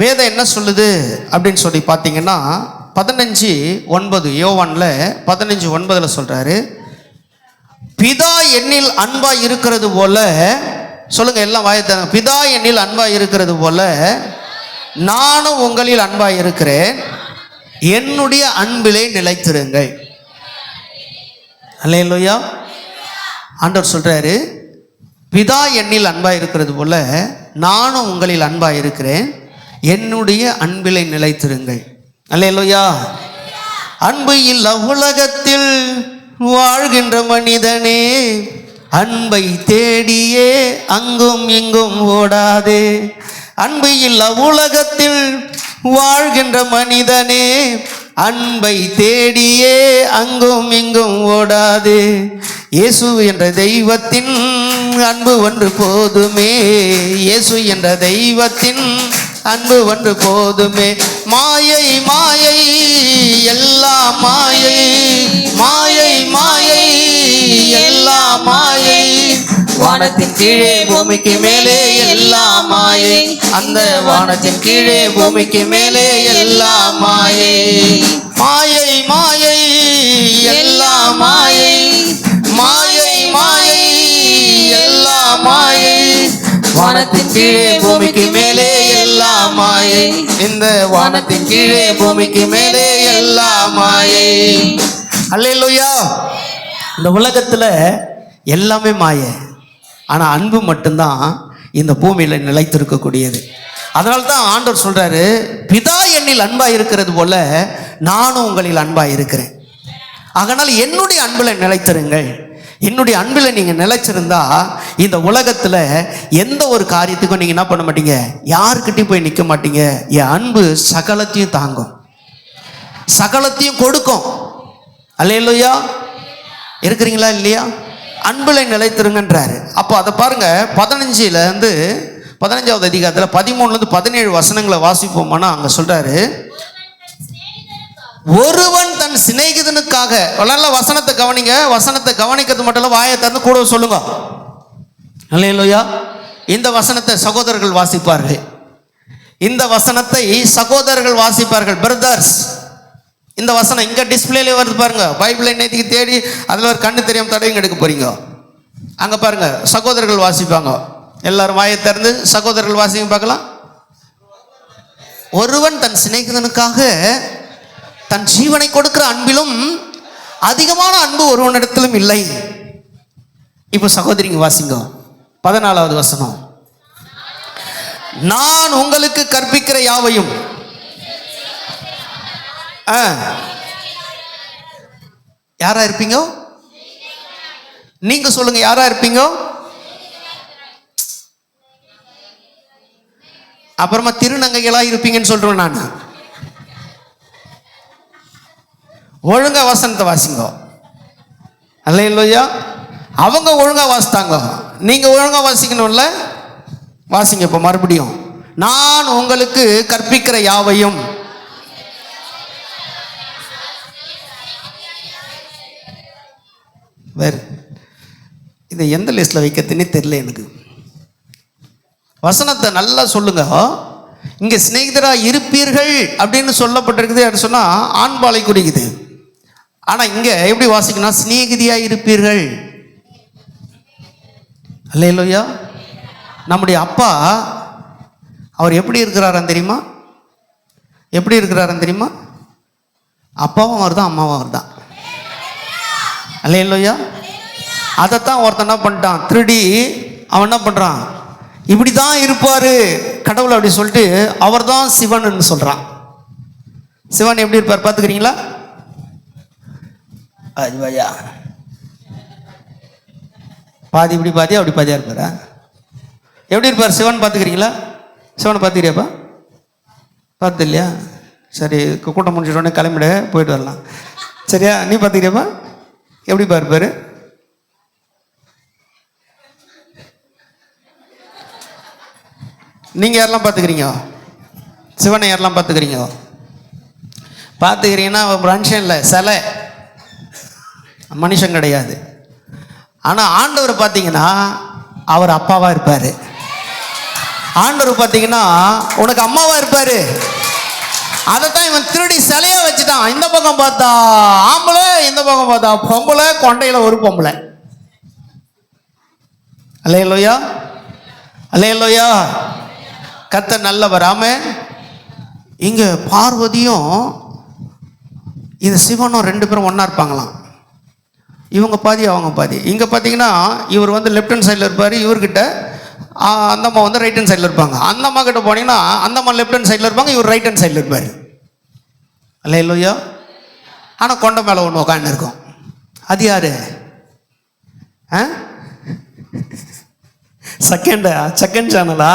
வேதம் என்ன சொல்லுது அப்படின்னு சொல்லி பார்த்தீங்கன்னா 15:9 யோவான்ல 15:9 சொல்கிறாரு, பிதா என்னில் அன்பாய் இருக்கிறது போல, சொல்லுங்க எல்லாம் வாயத்தாங்க, பிதா என்னில் அன்பாய் இருக்கிறது போல நானும் உங்களில் அன்பாய் இருக்கிறேன், என்னுடைய அன்பிலே நிலைத்திருங்கள். அல்லேலூயா. ஆண்டவர் சொல்றாரு, பிதா என்னில் அன்பாய் இருக்கிறது போல நானும் உங்களில் அன்பாய் இருக்கிறேன், என்னுடைய அன்பிலே நிலைத்திருங்கள். அல்லேலூயா. அன்பு இல்ல உலகத்தில் வாழ்கின்ற மனிதனே அன்பை தேடியே அங்கும் இங்கும் ஓடாதே. அன்பு இல்ல உலகத்தில் வாழ்கின்ற மனிதனே, அன்பை தேடியே அங்கும் இங்கும் ஓடாது. இயேசு என்ற தெய்வத்தின் அன்பு ஒன்று போதுமே, இயேசு என்ற தெய்வத்தின் அன்பு ஒன்று போதுமே. மாயை மாயை எல்லாம் மாயை, மாயை மாயை எல்லாம் மாயை. வானத்தின் கீழே பூமிக்கு மேலே எல்லாம் மாயை, அந்த வானத்தின் கீழே பூமிக்கு மேலே எல்லாம் மாயை. மாயை மாயை எல்லாம் மாயை, மாயை மாயை எல்லாம் மாயை. வானத்தின் கீழே பூமிக்கு மேலே எல்லாம் மாயை, இந்த வானத்தின் கீழே பூமிக்கு மேலே எல்லாம் மாயை. அல்லேலூயா. இந்த உலகத்துல எல்லாமே மாயை, ஆனா அன்பு மட்டும்தான் இந்த பூமியில நிலைத்திருக்கக்கூடியது. அதனால தான் ஆண்டவர் சொல்றாரு, பிதா என்னில் அன்பா இருக்கிறது போல நானும் உங்களில் அன்பா இருக்கிறேன். அதனால என்னுடைய அன்புல நிலைத்திருங்கள். என்னுடைய அன்பில் நீங்கள் நிலைச்சிருந்தா இந்த உலகத்தில் எந்த ஒரு காரியத்துக்கும் நீங்கள் என்ன பண்ண மாட்டீங்க, யாருக்கிட்டையும் போய் நிற்க மாட்டீங்க. என் அன்பு சகலத்தையும் தாங்கும், சகலத்தையும் கொடுக்கும். அல்லேலூயா. இருக்கிறீங்களா இல்லையா? அன்பில் நிலைத்திருங்கன்றாரு. அப்போ அதை பாருங்க, 15வது அதிகாரத்தில் 13லேருந்து 17 வசனங்களை வாசிப்போம்னா அங்கே சொல்றாரு, ஒருவன் தன் சிநேகிதனுக்காக. நல்ல வசனத்தை கவனிங்க. வசனத்தை கவனிக்கிறது மட்டும் இல்ல, வாயை திறந்து கூட சொல்லுங்க. அல்லேலூயா. இந்த வசனத்தை சகோதரர்கள் வாசிப்பார்கள், இந்த வசனத்தை சகோதரர்கள் வாசிப்பார்கள். பிரதர்ஸ், இந்த வசனம் இங்க டிஸ்பிளேல வருது பாருங்க. பைபிளை நேத்திக்கு தேடி அதுல ஒரு கண்ணு தெரியாம தடவைங்க எடுக்க போறீங்க. அங்க பாருங்க, சகோதரர்கள் வாசிப்பாங்க. எல்லாரும் வாயை திறந்து சகோதரர்கள் வாசிங்க பார்க்கலாம். ஒருவன் தன் சிநேகிதனுக்காக தன் ஜீவனை கொடுக்கிற அன்பிலும் அதிகமான அன்பு ஒருவனிடத்திலும் இல்லை. இப்போ சகோதரிங்க வாசிங்க 14வது வசனம். நான் உங்களுக்கு கற்பிக்கிற யாவையும். யாரா இருப்பீங்க? நீங்க சொல்லுங்க, யாரா இருப்பீங்க? அப்புறமா திருநங்கைகளா இருப்பீங்கன்னு சொல்றேன் நான். ஒழுங்கா வசனத்தை வாசிங்க. அல்லேலூயா. அவங்க ஒழுங்கா வாசித்தாங்க, நீங்க ஒழுங்கா வாசிக்கணும்ல. வாசிங்க இப்ப மறுபடியும். நான் உங்களுக்கு கற்பிக்கிற யாவையும். வேறு இதை எந்த லிஸ்ட்ல வைக்கிறதுன்னே தெரியல எனக்கு. வசனத்தை நல்லா சொல்லுங்க. இங்க சிநேகிதரா இருப்பீர்கள் அப்படின்னு சொல்லப்பட்டிருக்குது. யாரு சொன்னா ஆண்பாலை குறிக்குது. ஆனா இங்க எப்படி வாசிக்கணும்? சிநேகிதியா இருப்பீர்கள். அல்லேலூயா. நம்முடைய அப்பா அவர் எப்படி இருக்கிறாரான்னு தெரியுமா? எப்படி இருக்கிறாரான்னு தெரியுமா? அப்பாவும் அவர் தான், அம்மாவும் அவர் தான். அல்லேலூயா. அதைத்தான் ஒருத்தன் என்ன பண்ணிட்டான், திருடி அவன் என்ன பண்றான், இப்படி தான் இருப்பாரு கடவுள் அப்படி சொல்லிட்டு அவர் தான் சிவன் சொல்றான். சிவன் எப்படி இருப்பார் பார்த்துக்கிறீங்களா? பாதி இப்படி பாதியா அப்படி பாதியா இருப்பாரா? எப்படி இருப்பார் சிவன் பார்த்துக்கிறீங்களா? சிவனை பார்த்துக்கிறியாப்பா? பார்த்து இல்லையா? சரி, கூட்டம் முடிச்சிட்டோடனே கிளம்பிட, போயிட்டு வரலாம். சரியா? நீ பார்த்துக்கிறியாப்பா? எப்படி பார்ப்பாரு? நீங்க யாரெல்லாம் பார்த்துக்கிறீங்க? சிவனை யாரெல்லாம் பார்த்துக்கிறீங்க? பார்த்துக்கிறீங்கன்னா மனுஷன் இல்லை, சிலை, மனுஷன் கிடையாது. ஆனா ஆண்டவர் பார்த்தீங்கன்னா அவர் அப்பாவா இருப்பாரு. ஆண்டவர் பார்த்தீங்கன்னா உனக்கு அம்மாவா இருப்பாரு. அதைத்தான் இவன் திருடி சிலையா வச்சுட்டான். இந்த பக்கம் பார்த்தா ஆம்பளை, இந்த பக்கம் பார்த்தா பொம்பளை, கொண்டையில ஒரு பொம்பளை. அல்லேலூயா. அல்லேலூயா. கர்த்தர் நல்லவர். ஆமென். இங்க பார்வதியும் இது சிவனும் 2 பேரும் ஒண்ணா இருப்பாங்களாம். இவங்க பாதி அவங்க பாதி. இங்க பாத்தீங்கன்னா இவர் வந்து லெஃப்ட் ஹேண்ட் சைடில் இருப்பாரு, இவர்கிட்ட அந்த அம்மா வந்து ரைட் ஹேண்ட் சைடில் இருப்பாங்க. அந்த அம்மா கிட்ட போனீங்கன்னா அந்த அம்மா லெஃப்ட் ஹேண்ட் சைடில் இருப்பாங்க, இவர் ரைட் ஹேண்ட் சைடில் இருப்பார். அல்லேலூயா. ஆனால் கொண்டை மேலே ஒன்று உட்காந்து இருக்கும். அது யாரு? செகண்ட் சேனலா?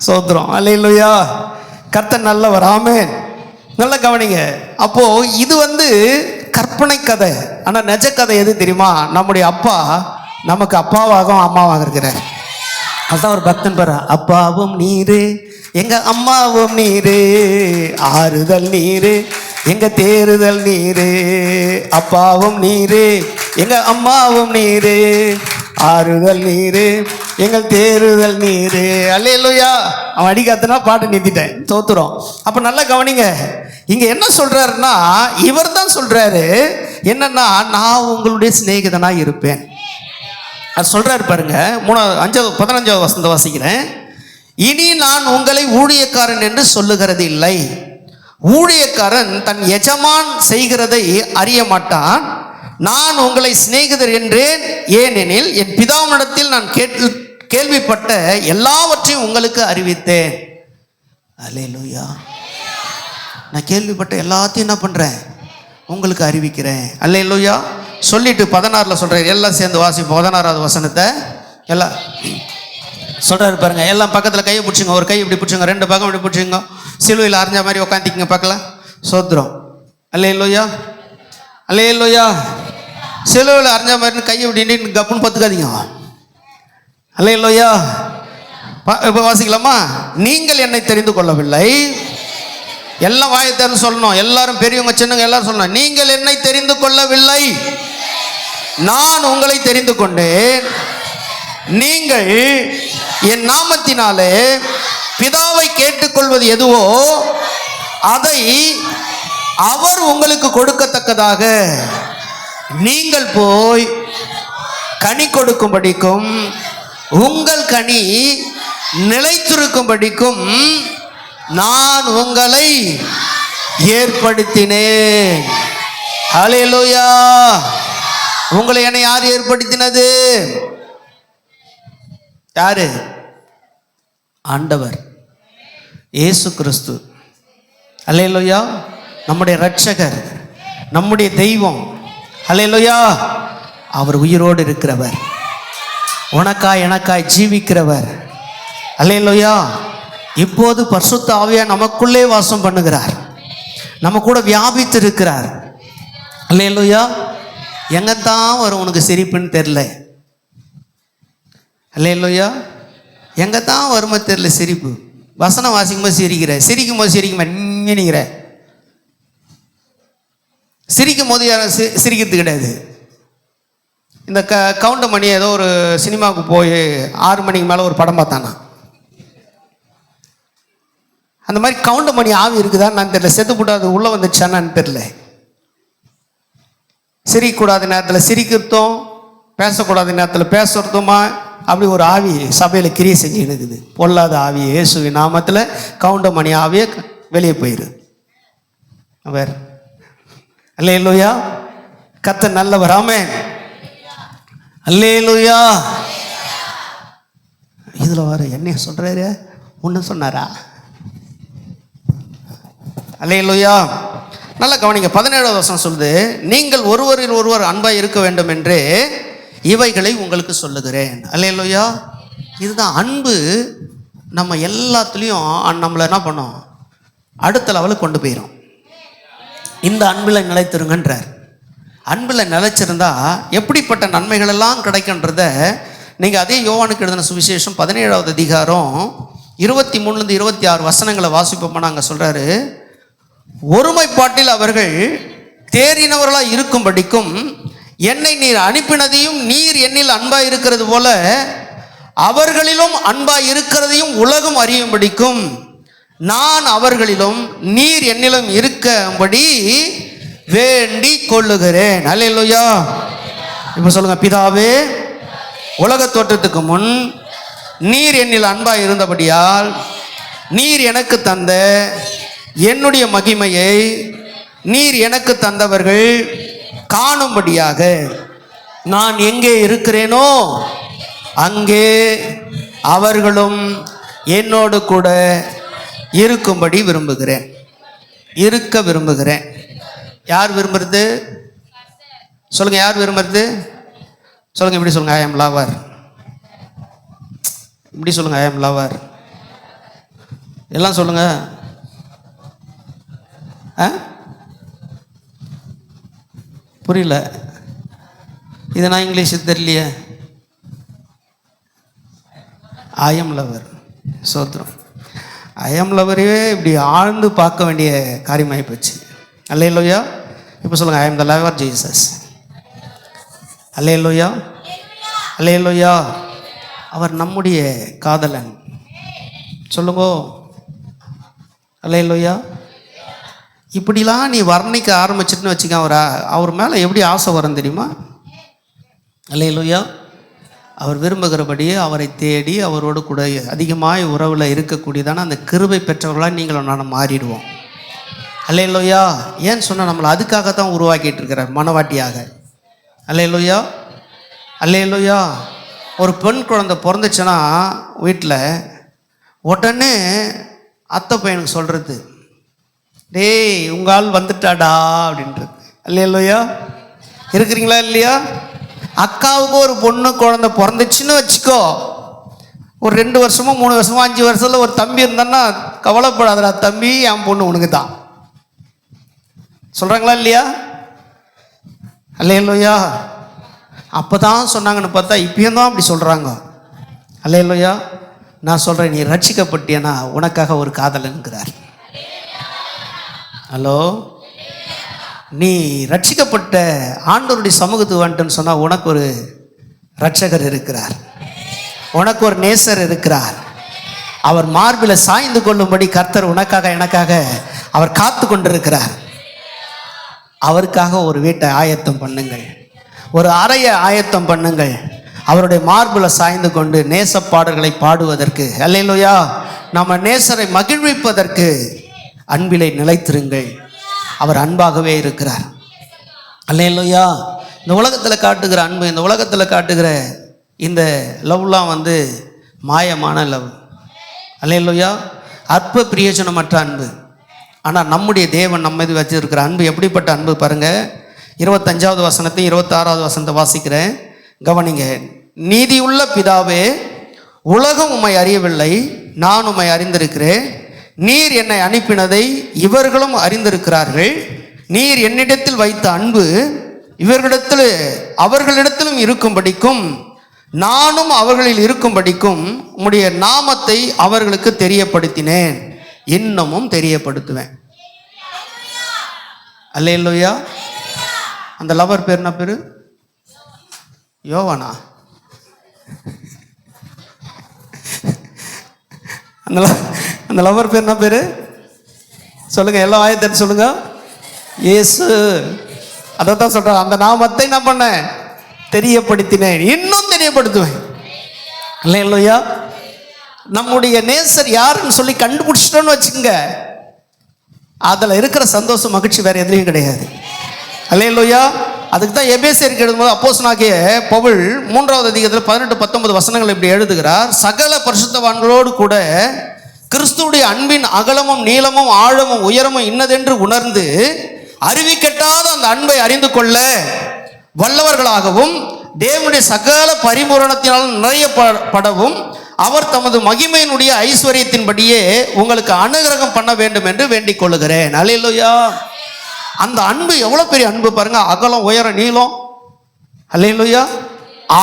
சோத்திரம். அல்லேலூயா. கர்த்தர் நல்லவர். ஆமென். நல்ல கவனிங்க. அப்போ இது கற்பனை கதை. ஆனா நிஜ கதை எது தெரியுமா? நம்முடைய அப்பா நமக்கு அப்பாவாகவும் அம்மாவாக இருக்கிறார். அதுதான் ஒரு பக்தன் பாரு, அப்பாவும் நீரு எங்க அம்மாவும் நீரு, ஆறுதல் நீரு எங்க தேறுதல் நீரு, அப்பாவும் நீரு எங்க அம்மாவும் நீரு, ஆறுதல் நீரு எங்கள் தேறுதல் நீரு. அல்லேலூயா. அவன் அடிக்காத்தனா பாட்டு நிறுத்திட்டேன். தோத்துறோம். அப்ப நல்லா கவனிங்க. இங்க என்ன சொல்றாருன்னா, இவர் தான் சொல்றாரு என்னன்னா, நான் உங்களுடைய சிநேகிதனா இருப்பேன். அது சொல்றாரு பாருங்க. 15வது வசனத்தை வாசிக்கிறேன். இனி நான் உங்களை ஊழியக்காரன் என்று சொல்லுகிறது இல்லை. ஊழியக்காரன் தன் எஜமான் செய்கிறதை அறிய மாட்டான். நான் உங்களை சிநேகிதர் என்றேன். ஏனெனில் என் பிதாவினிடத்தில் நான் கேள்விப்பட்ட எல்லாவற்றையும் உங்களுக்கு அறிவித்தேன். அல்லேலூயா. நான் கேள்விப்பட்ட எல்லாத்தையும் என்ன பண்றேன்? உங்களுக்கு அறிவிக்கிறேன். அல்லேலூயா. சொல்லிட்டு 16 சொல்றாரு. எல்லாம் சேர்ந்து வாசிப்போம். 16வது வசனத்தை எல்லாம் சொல்றாரு பாருங்க. எல்லாம் பக்கத்துல கையை பிடிச்சிங்க. ஒரு கை இப்படி பிடிச்சிங்க, 2 பக்கம் இப்படி பிடிச்சிங்க. சிலுவையில் அரைஞ்ச மாதிரி உட்காந்துக்கிங்க பார்க்கலாம். சோத்திரம். அல்லேலூயா. அல்லேலூயா. சிலுவையில் அரைஞ்ச மாதிரி கையை இப்படி கப்புன்னு பத்துக்காதீங்க. அல்லேலூயா. இப்போ வாசிக்கலாமா? நீங்கள் என்னை தெரிந்து கொள்ளவில்லை. எல்லாம் வாயத்தேர்ந்து சொல்லணும். எல்லாரும் பெரியவங்க சின்னவங்க எல்லாரும் சொல்லணும். நீங்கள் என்னை தெரிந்து கொள்ளவில்லை, நான் உங்களை தெரிந்து கொண்டேன். நீங்கள் என் நாமத்தினாலே பிதாவை கேட்டுக்கொள்வது எதுவோ அதை அவர் உங்களுக்கு கொடுக்கத்தக்கதாக நீங்கள் போய் கனி கொடுக்கும்படிக்கும் உங்கள் கனி நிலைத்திருக்கும்படிக்கும் நான் உங்களை ஏற்படுத்தினேன். ஹல்லேலூயா. உங்களை என்னை யார் ஏற்படுத்தினது? யாரு? ஆண்டவர் இயேசு கிறிஸ்து. ஹல்லேலூயா. நம்முடைய இரட்சகர், நம்முடைய தெய்வம். ஹல்லேலூயா. அவர் உயிரோடு இருக்கிறவர், உனக்காய் எனக்காய் ஜீவிக்கிறவர். ஹல்லேலூயா. இப்போது பரிசுத்த ஆவியார் நமக்குள்ளே வாசம் பண்ணுகிறார், நம்ம கூட வியாபித்து இருக்கிறார். அல்லேலூயா. எங்கத்தான் வரும் உனக்கு சிரிப்புன்னு தெரில. அல்லேலூயா. எங்கத்தான் வருமா தெரில சிரிப்பு. வசனம் வாசிக்கும் போது சிரிக்கிற, சிரிக்கும் போது சிரிக்கிற, சிரிக்கும் போது யாரும் சிரிக்கிறது கிடையாது. இந்த கவுண்டமணி ஏதோ ஒரு சினிமாவுக்கு போய் 6 மணிக்கு மேலே ஒரு படம் பார்த்தானா, அந்த மாதிரி கவுண்டமணி ஆவி இருக்குதான்னு நான் தெரியல. செத்து போட்டு அது உள்ளே வந்துச்சானான்னு தெரியல. சிரிக்கக்கூடாத நேரத்தில் சிரிக்கிறதும், பேசக்கூடாத நேரத்தில் பேசுறதுமா, அப்படி ஒரு ஆவி சபையில் கிரியை செஞ்சுக்கிட்டு இருக்குது. பொல்லாத ஆவி இயேசுவின் நாமத்தில் கவுண்டமணி ஆவியை வெளியே போயிரு. அவர் அல்லேலூயா. கர்த்தர் நல்லவர். ஆமென். அல்லேலூயா. இதில் வர என்ன சொல்கிறாரு? ஒன்று சொன்னாரா? அல்லேலூயா. நல்லா கவனிங்க. 17வது வசனம் சொல்லுது, நீங்கள் ஒருவரில் ஒருவர் அன்பாய் இருக்க வேண்டும் என்று இவைகளை உங்களுக்கு சொல்லுகிறேன். அல்லேலூயா. இதுதான் அன்பு. நம்ம எல்லாத்துலேயும் நம்மளை என்ன பண்ணோம்? அடுத்த லெவலுக்கு கொண்டு போயிடும். இந்த அன்பில் நிலைத்திருங்கன்றார். அன்பில் நிலைச்சிருந்தா எப்படிப்பட்ட நன்மைகள் எல்லாம் கிடைக்கின்றத நீங்கள் அதே யோவானுக்கு எழுதின சுவிசேஷம் 17வது அதிகாரம் 23 26 வசனங்களை வாசிப்போம்னா நாங்கள் சொல்கிறாரு, ஒருமைப்பாட்டில் அவர்கள் தேறினவர்களாக இருக்கும்படிக்கும் என்னை நீர் அனுப்பினதையும் நீர் என்னில் அன்பாய் இருக்கிறது போல அவர்களிலும் அன்பாய் இருக்கிறதையும் உலகம் அறியும்படிக்கும் நான் அவர்களிலும் நீர் என்னிலும் இருக்கும்படி வேண்டிக் கொள்ளுகிறேன். அல்லேலூயா. இப்போ சொல்லுங்க, பிதாவே, உலக தோற்றத்துக்கு முன் நீர் என்னில் அன்பாய் இருந்தபடியால் நீர் எனக்கு தந்த என்னுடைய மகிமையை நீர் எனக்கு தந்தவர்கள் காணும்படியாக நான் எங்கே இருக்கிறேனோ அங்கே அவர்களும் என்னோடு கூட இருக்கும்படி விரும்புகிறேன். இருக்க விரும்புகிறேன். யார் விரும்புறது? சொல்லுங்க, யார் விரும்புறது? சொல்லுங்க, இப்படி சொல்லுங்க, ஐ எம் லவர். இப்படி சொல்லுங்கள், ஐ எம் லவர். எல்லாம் சொல்லுங்க. புரியல, இது நான் இங்கிலீஷ் தெரியலையே. I am lover. சோத்திரம். ஐ எம் லவரே இப்படி ஆழ்ந்து பார்க்க வேண்டிய காரியமாகி போச்சு. அல்லேலூயா. இப்போ சொல்லுங்கள், I am the lover Jesus. Hallelujah, hallelujah. அவர் நம்முடைய காதலன். சொல்லுங்க, அல்லேலூயா. இப்படிலாம் நீ வர்ணிக்க ஆரம்பிச்சிட்டுன்னு வச்சுக்க, அவர் மேலே எப்படி ஆசை வரும் தெரியுமா? அல்லேலூயா. அவர் விரும்புகிறபடியே அவரை தேடி அவரோடு கூட அதிகமாய் உறவில் இருக்கக்கூடியதான அந்த கிருபை பெற்றவர்களாக நீங்களும் நான் மாறிடுவோம். அல்லேலூயா. ஏன்னு சொன்னால் நம்மளை அதுக்காகத்தான் உருவாக்கிட்டு இருக்கிறார், மனவாட்டியாக. அல்லேலூயா, அல்லேலூயா. ஒரு பெண் குழந்தை பிறந்துச்சுன்னா வீட்டில் உடனே அத்தை பையனுக்கு சொல்கிறது, டேய் உங்கள் ஆள் வந்துட்டாடா அப்படின்றது. அல்லேலூயா. இருக்கிறீங்களா இல்லையா? அக்காவுக்கு ஒரு பொண்ணு குழந்தை பிறந்துச்சுன்னு வச்சுக்கோ, ஒரு 2 வருஷமோ 3 வருஷமோ 5 வருஷத்தில் ஒரு தம்பி இருந்தான்னா கவலைப்படாதடா தம்பி, என் பொண்ணு உனக்கு தான். சொல்கிறாங்களா இல்லையா? அல்லேலூயா. அப்போ தான் சொன்னாங்கன்னு பார்த்தா இப்பயும் தான் அப்படி சொல்கிறாங்க. அல்லேலூயா. நான் சொல்கிறேன், நீ ரட்சிக்கப்பட்டியனா உனக்காக ஒரு காதலன்கிறார். ஹலோ, நீ ரட்சிக்கப்பட்ட ஆண்டவருடைய சமூகத்துக்கு வந்துட்டுன்னு சொன்னால் உனக்கு ஒரு ரட்சகர் இருக்கிறார், உனக்கு ஒரு நேசர் இருக்கிறார். அவர் மார்பில் சாய்ந்து கொள்ளும்படி கர்த்தர் உனக்காக எனக்காக அவர் காத்து கொண்டிருக்கிறார். அவருக்காக ஒரு வீட்டை ஆயத்தம் பண்ணுங்கள், ஒரு அறையை ஆயத்தம் பண்ணுங்கள். அவருடைய மார்பில் சாய்ந்து கொண்டு நேசப்பாடல்களை பாடுவதற்கு, அல்லேலூயா, நம்ம நேசரை மகிழ்விப்பதற்கு அன்பிலே நிலைத்திருங்கள். அவர் அன்பாகவே இருக்கிறார். அல்லேலூயா. இந்த உலகத்தில் காட்டுகிற அன்பு, இந்த உலகத்தில் காட்டுகிற இந்த லவ்லாம் மாயமான லவ். அல்லேலூயா. அற்ப பிரயோஜனமற்ற அன்பு. ஆனால் நம்முடைய தேவன் நம்ம இது வச்சிருக்கிற அன்பு எப்படிப்பட்ட அன்பு பாருங்கள். 25வது வசனத்தையும் 26வது வசனத்தை வாசிக்கிறேன், கவனிங்க. நீதியுள்ள பிதாவே, உலகம் உம்மை அறியவில்லை, நான் உம்மை அறிந்திருக்கிறேன். நீர் என்னை அனுப்பினதை இவர்களும் அறிந்திருக்கிறார்கள். நீர் என்னிடத்தில் வைத்த அன்பு அவர்களிடத்திலும் இருக்கும்படிக்கும் நானும் அவர்களில் இருக்கும்படிக்கும் உம்முடைய நாமத்தை அவர்களுக்கு தெரியப்படுத்தினேன், இன்னமும் தெரியப்படுத்துவேன். அல்லேலூயா. அந்த லவர் பேர் என்ன பேரு? யோவானா? அந்த லவர் பேர் என்ன பேரு சொல்லுங்க, எல்லாம் ஆயத்தன்னு சொல்லுங்க. இயேசு. அதான் சொல்றேன், அந்த நாமத்தை என்ன பண்ண தெரியப்படுத்தினேன், இன்னும் தெரியப்படுத்துவேன். அல்லேலூயா. நம்முடைய நேசர் யாருன்னு சொல்லி கண்டுபிடிச்சிட்டோன்னு வச்சுக்கோங்க, அதில் இருக்கிற சந்தோஷம் மகிழ்ச்சி வேற எதுலையும் கிடையாது. அல்லேலூயா. அதுக்கு தான் எபேசியருக்கு எழுதும்போது அப்போஸ்தலனாகிய பவுல் 3வது அதிகாரத்தில் 18-19 வசனங்கள் இப்படி எழுதுகிறார். சகல பரிசுத்தவான்களோடு கூட கிறிஸ்துவுடைய அன்பின் அகலமும் நீளமும் ஆழமும் உயரமும் இன்னதென்று உணர்ந்து அறிவிக்கட்டாத அந்த அன்பை அறிந்து கொள்ள வல்லவர்களாகவும் தேவனுடைய சகல பரிபூரணத்தினால் நிறையப்படவும் அவர் தமது மகிமையினுடைய ஐஸ்வர்யத்தின்படியே உங்களுக்கு அனுகிரகம் பண்ண வேண்டும் என்று வேண்டிக் கொள்ளுகிறேன். அல்லேலூயா. அந்த அன்பு எவ்வளோ பெரிய அன்பு பாருங்க. அகலம் உயரம் நீளம், அல்லேலூயா,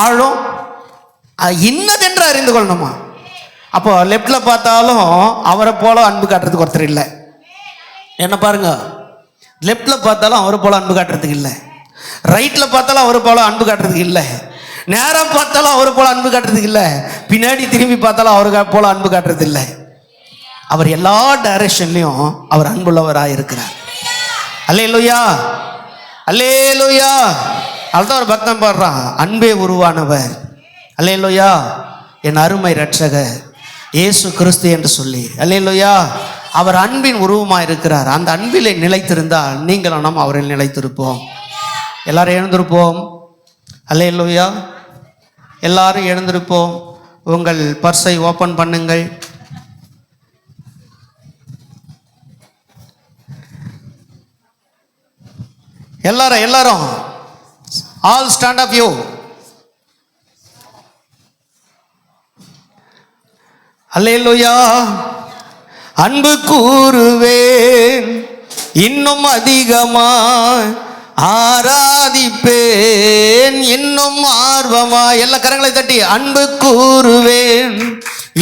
ஆழம் இன்னதென்று அறிந்து கொள்ளணுமா. அப்போ லெஃப்டில் பார்த்தாலும் அவரை போல அன்பு காட்டுறதுக்கு ஒருத்தர் இல்லை. என்ன பாருங்க, லெஃப்டில் பார்த்தாலும் அவரை போல அன்பு காட்டுறதுக்கு இல்லை, ரைட்டில் பார்த்தாலும் அவரை போல அன்பு காட்டுறதுக்கு இல்லை, நேரம் பார்த்தாலும் அவரை போல அன்பு காட்டுறதுக்கு இல்லை, பின்னாடி திரும்பி பார்த்தாலும் அவரை போல அன்பு காட்டுறது இல்லை. அவர் எல்லா டைரக்ஷன்லையும் அவர் அன்புள்ளவராக இருக்கிறார். அல்லேலூயா, அல்லேலூயா. அதுதான் ஒரு பக்தன் பாடுறான், அன்பே உருவானவர், அல்லேலூயா, என் அருமை இரட்சகர் இயேசு கிறிஸ்து என்று சொல்லி. அல்லேலூயா. அவர் அன்பின் உருவமாக இருக்கிறார். அந்த அன்பிலே நிலைத்திருந்தால் நீங்களும் நாம் அவரில் நிலைத்திருப்போம். எல்லாரும் எழுந்திருப்போம். அல்லேலூயா. எல்லாரும் எழுந்திருப்போம். உங்கள் பர்ஸை ஓப்பன் பண்ணுங்கள். எல்லாரும் ஆல் ஸ்டாண்ட் அப். யூ அல்லேலூயா. அன்பு கூறுவேன் இன்னும் அதிகமாய், ஆராதிப்பேன் இன்னும் ஆர்வமாய். எல்லா கரங்களை தட்டி அன்பு கூறுவேன்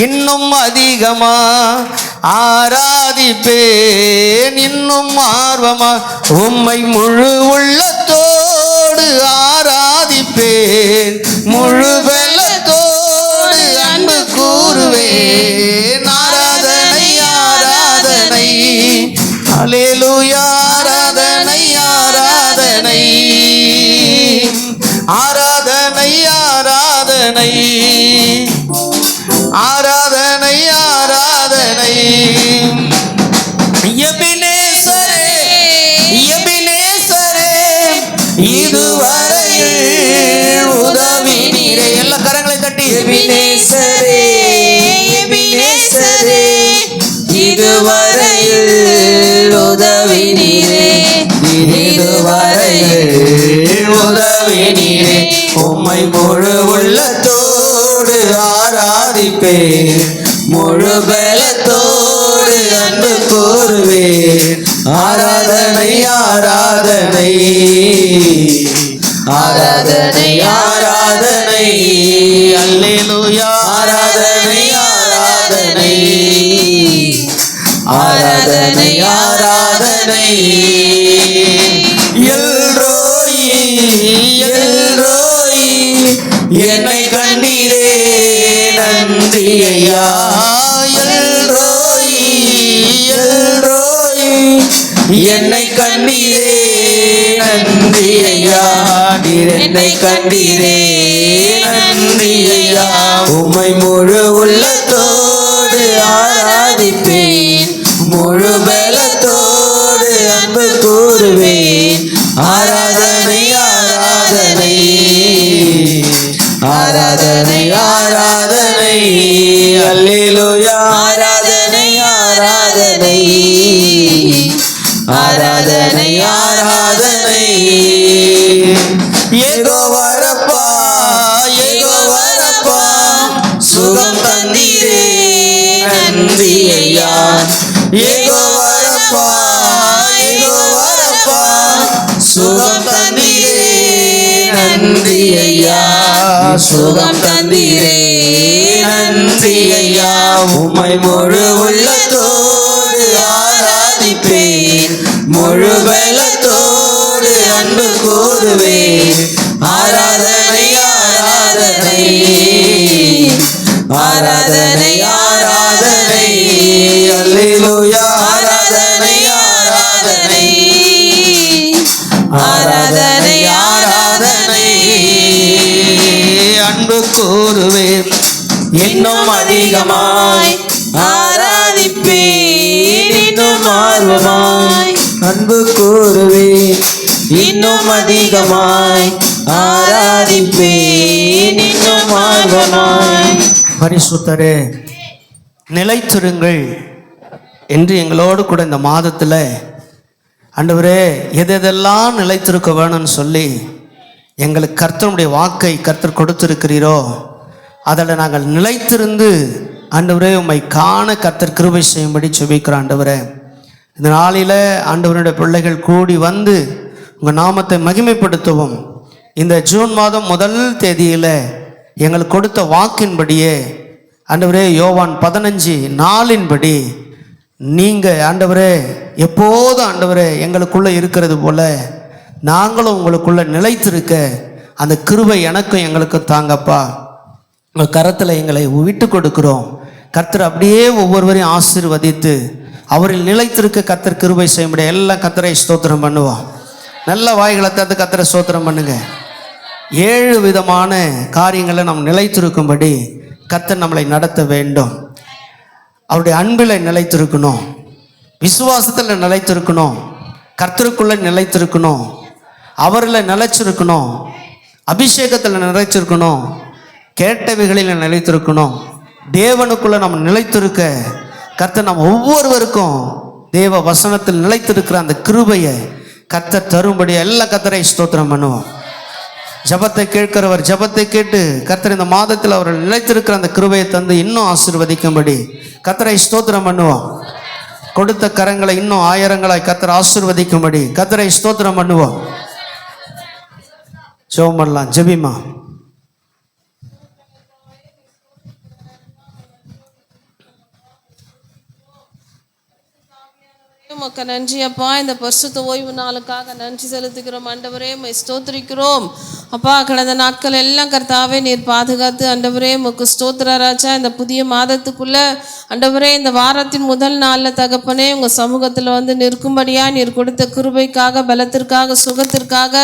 இன்னும் அதிகமா, ஆராதிப்பேன் இன்னும் ஆர்வமா, உம்மை முழு உள்ளத்தோடு ஆராதிப்பேன், முழு வெள்ளத்தோடு அன்பு கூறுவேன். ஆராதனை ஆராதனை, அல்லேலூயா. ஆராதனை ஆராதனை, ஆராதனை ஆராதனை, ஆராதனை ஆராதனை. எபினேசரே எபினேசரே, இதுவரையில் உதவி நீரே. எல்லா கரங்களை தட்டி எபினேசரே எபினேசரே, இதுவரையில் உதவி நீரே, இதுவரையில் உதவி நீரே. உம்மை முழு உள்ளத்தோடு ஆராதிப்பேன், முழு பலத்தோடு அன்பு கூறுவேன். ஆராதனை ஆராதனை, ஆராதனை ஆராதனை, அல்லேலூயா. ஆராதனை ஆராதனை, ஆராதனை ஆராதனை. எல்ரோயி எல்ரோயி, என்னை கண்டீரே நன்றி ஐயா. எல்ரோயி எல்ரோயி, என்னை கண்டீரே நன்றி ஐயா. என்னை கண்டீரே நன்றி ஐயா. உம்மை முழு உள்ளத்தோடு ஆராதிப்பேன், முழு பலத்தோடு அன்பு கூறுவேன். ஆராதனை ஆராதனை, ஆராதனை ஆராதனை, அல்லேலூயா. ஆராதனை ஆராதனை, ஆராதனை ஆராதனை. யெகோவா ரப்பா யெகோவா ரப்பா, சுகம் தந்தீரே நன்றி ஐயா. யெகோவா ரப்பா யெகோவா ரப்பா, சுகம் தந்தீரே நன்றி ஐயா. சுகம் தந்தீரே நன்றி ஐயா. உம்மை முழு உள்ளத்தோடு ஆராதிப்பேன், முழு பலத்தோடு அன்பு கூறுவேன். ஆராதனை ஆராதனை, ஆராதனை ஆராதனை, அல்லேலூயா. ஆராதனை ஆராதனை, ஆராதனை ஆராதனை. அன்பு கூறுவேன் இன்னும் அதிகமாய், ஆராதிப்பேன் இன்னும் ஆர்வமாய், அன்பு கூறுவேன் இன்னும் அதிகமாய், ஆராதிப்பேன் இன்னும் ஆர்வமாய். பரிசுத்தரே, நிலைத்திருங்கள் என்று எங்களோடு கூட இந்த மாதத்தில் ஆண்டவரே எதெல்லாம் நிலைத்திருக்க வேணும்னு சொல்லி எங்களுக்கு கர்த்தருடைய வாக்கை கர்த்தர் கொடுத்திருக்கிறீரோ அதில் நாங்கள் நிலைத்திருந்து ஆண்டவரே உம்மை காண கர்த்தர் கிருபை செய்யும்படி செபிக்கிறோம். ஆண்டவரே, இந்த நாளில் ஆண்டவருடைய பிள்ளைகள் கூடி வந்து உங்கள் நாமத்தை மகிமைப்படுத்தவும் இந்த ஜூன் மாதம் 1 தேதியில் எங்களுக்கு கொடுத்த வாக்கின்படியே ஆண்டவரே யோவான் 15:4 நீங்கள் ஆண்டவரே எப்போதும் ஆண்டவரே எங்களுக்குள்ளே இருக்கிறது போல நாங்களும் உங்களுக்குள்ளே நிலைத்திருக்க அந்த கிருபை எனக்கும் எங்களுக்கும் தாங்கப்பா. உங்கள் கரத்தில் எங்களை விட்டு கொடுக்குறோம். கர்த்தர் அப்படியே ஒவ்வொருவரையும் ஆசீர்வதித்து அவரில் நிலைத்திருக்க கர்த்தர் கிருபை செய்ய முடியும். எல்லாம் கர்த்தரை ஸ்தோத்திரம் பண்ணுவோம். நல்ல வாய்களை தந்து கர்த்தரை ஸ்தோத்திரம் பண்ணுங்க. 7 விதமான காரியங்களை நாம் நிலைத்திருக்கும்படி கர்த்தர் நம்மளை நடத்த வேண்டும். அவருடைய அன்பில் நிலைத்திருக்கணும், விசுவாசத்தில் நிலைத்திருக்கணும், கர்த்தருக்குள்ளே நிலைத்திருக்கணும், அவரில் நிலைச்சிருக்கணும், அபிஷேகத்தில் நிலைச்சிருக்கணும், கேட்டவைகளில் நிலைத்திருக்கணும். தேவனுக்குள்ளே நம்ம நிலைத்திருக்க கர்த்தர் நம்ம ஒவ்வொருவருக்கும் தேவ வசனத்தில் நிலைத்திருக்கிற அந்த கிருபையை கர்த்தர் தரும்படி எல்லா கர்த்தரை ஸ்தோத்திரம் பண்ணுவோம். ஜபத்தை கேட்கிறவர் ஜபத்தை கேட்டு கர்த்தர் இந்த மாதத்தில் அவர்கள் நிலைத்திருக்கிற அந்த கிருபையை தந்து இன்னும் ஆசீர்வதிக்கும்படி கர்த்தரை ஸ்தோத்திரம் பண்ணுவோம். கொடுத்த கரங்களை இன்னும் ஆயிரங்களாய் கர்த்தர் ஆசீர்வதிக்கும்படி கர்த்தரை ஸ்தோத்திரம் பண்ணுவோம். ஜெபம் பண்ணலாம். ஜெபிமா. உமக்கு நன்றி அப்பா. இந்த பரிசுத்த ஓய்வு நாளுக்காக நன்றி செலுத்துகிறோம் ஆண்டவரே. உம்மை ஸ்தோத்திரிக்கிறோம் அப்பா. கடந்த நாட்கள் எல்லாம் கர்த்தாவே நீர் பாதுகாத்து ஆண்டவரே உமக்கு ஸ்தோத்திர ராஜா. இந்த புதிய மாதத்துக்குள்ள ஆண்டவரே இந்த வாரத்தின் முதல் நாளில் தகப்பனே உங்கள் சமூகத்தில் வந்து நிற்கும்படியா நீர் கொடுத்த கிருபைக்காக பலத்திற்காக சுகத்திற்காக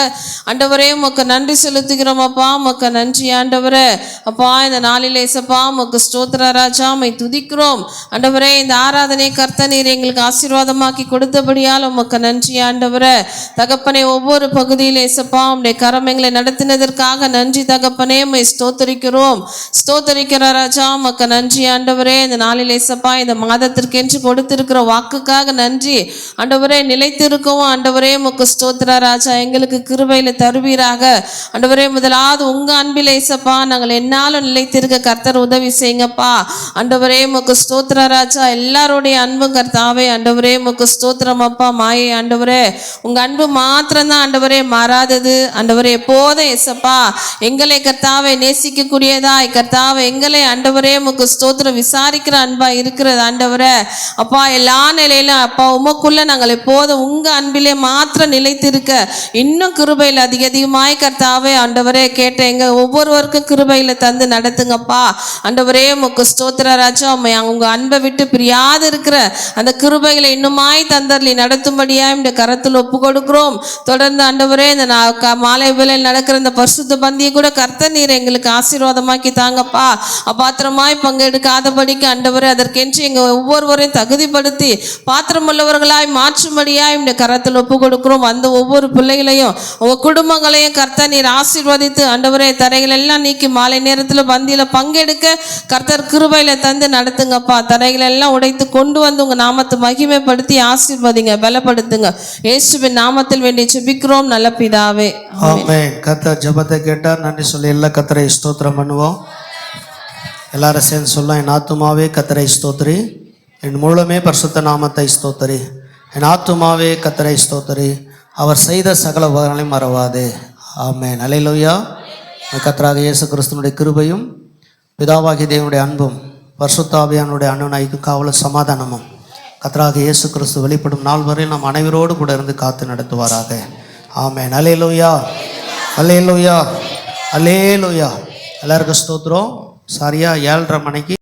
ஆண்டவரே உமக்கு நன்றி செலுத்துகிறோம் அப்பா. உமக்கு நன்றி ஆண்டவரே அப்பா. இந்த நாளில் ஏசப்பா உமக்கு ஸ்தோத்திர ராஜா. உம்மை துதிக்கிறோம் ஆண்டவரே. இந்த ஆராதனை கர்த்த நீர் எங்களுக்கு ஆசீர்வாதமாக்கி கொடுத்தபடியால் உமக்கு நன்றி ஆண்டவரே. தகப்பனே ஒவ்வொரு பகுதியில் ஏசப்பா உம்முடைய கரம் எங்களை நடத்தினதற்காக நன்றி தகப்பனே. உம்மை ஸ்தோத்தரிக்கிறோம். ஸ்தோத்தரிக்கிற ராஜா உமக்கு நன்றி ஆண்டவரே. இந்த நாளில் ஏசப்பா இந்த மாதத்திற்கென்று கொடுத்திருக்கிற வாக்குக்காக நன்றி ஆண்டவரே. நிலைத்திருக்கவும் ஆண்டவரே உமக்கு ஸ்தோத்திர ராஜா. எங்களுக்கு கிருபையில தருவீராக ஆண்டவரே. முதலாவது உங்க அன்பில் ஏசப்பா நாங்கள் என்னாலும் நிலைத்திருக்க கர்த்தர் உதவி செய்யுங்கப்பா ஆண்டவரே. உமக்கு ஸ்தோத்திர ராஜா. எல்லாருடைய அன்பும் கர்த்தாவே ஆண்டவரே உமக்கு ஸ்தோத்திரம் அப்பா. மாயை ஆண்டவரே உங்க அன்பு மாத்திரம்தான் ஆண்டவரே மாறாதது ஆண்டவரே. எப்போதும் ஏசப்பா எங்களை கர்த்தாவை நேசிக்கக்கூடியதாய் கர்த்தாவை எங்களை ஆண்டவரே உமக்கு ஸ்தோத்திரம் விசாரிக்கிற அன்பா இருக்கிறது ஆண்டவரே அப்பா. எல்லா நிலையிலும் அப்பா உமக்குள்ள நாங்கள் எப்போதும் உங்க அன்பிலே மாத்திரம் நிலைத்திருக்க இன்னும் கிருபையில் அதிகமாய் கர்த்தாவே ஆண்டவரே கேட்ட எங்க ஒவ்வொருவருக்கும் கிருபையில தந்து நடத்துங்கப்பா ஆண்டவரே. உமக்கு ஸ்தோத்திர ராஜா. உங்க அன்பை விட்டு பிரியாது இருக்கிற அந்த கிருபைகளை இன்னுமாய் தந்தர்லி நடத்தும்படியா இந்த கரத்தில் ஒப்பு கொடுக்கிறோம். தொடர்ந்து ஆண்டவரே இந்த மாலை வேளையில் நடக்கிற இந்த பரிசுத்த பந்தியை கூட கர்த்தர் நீர் எங்களுக்கு ஆசீர்வாதமாக்கி தாங்கப்பா. அபாத்திரமாய் பங்கெடுக்காதபடிக்கு ஆண்டவரே அதற்கென்று எங்க ஒவ்வொருவரையும் தகுதிப்படுத்தி பாத்திரமுள்ளவர்களாய் மாற்றும்படியாய் இந்த கரத்தில் ஒப்பு கொடுக்கிறோம். அந்த ஒவ்வொரு பிள்ளைகளையும் உங்க குடும்பங்களையும் கர்த்தர் நீர் ஆசீர்வதித்து ஆண்டவரே தடைகள் எல்லாம் நீக்கி மாலை நேரத்தில் பந்தியில பங்கெடுக்க கர்த்தர் கிருபையில தந்து நடத்துங்கப்பா. தடைகள் எல்லாம் உடைத்து கொண்டு வந்து உங்க நாமத்தை மகிமைப்படுத்தி ஆசீர்வதிங்க பலப்படுத்துங்க. இயேசுவின் நாமத்தில் வேண்டி ஜெபிக்கிறோம் நல்ல பிதாவே. ஆமென். கர்த்தர் ஜெபத்தை கேட்டார். நன்றி சொல்லி எல்லா கர்த்தரை ஸ்தோத்திரம் பண்ணுவோம். எல்லாரும் சேர்ந்து சொல்லலாம். என் ஆத்துமாவே கர்த்தரை ஸ்தோத்திரி, என் முழுமே பரிசுத்த நாமத்தை ஸ்தோத்திரி. என் ஆத்துமாவே கர்த்தரை ஸ்தோத்திரி, அவர் செய்த சகல உபகாரங்களையும் மறவாதே. ஆமென். அல்லேலூயா. கர்த்தராகிய இயேசு கிறிஸ்துவினுடைய கிருபையும் பிதாவாகிய தேவனுடைய அன்பும் பரிசுத்த ஆவியானுடைய அன்னுநாய்க்கும் காவலும் சமாதானமும் கர்த்தராகிய இயேசு கிறிஸ்து வெளிப்படும் நாள் வரை நாம் அனைவரோடு கூட இருந்து காத்து நடத்துவாராக. ஆமென். அல்லேலூயா. அல்லேலூயா. அல்லேலூயா. எல்லாருக்கும் ஸ்தோத்திரம். சரியா 7:30 மணிக்கு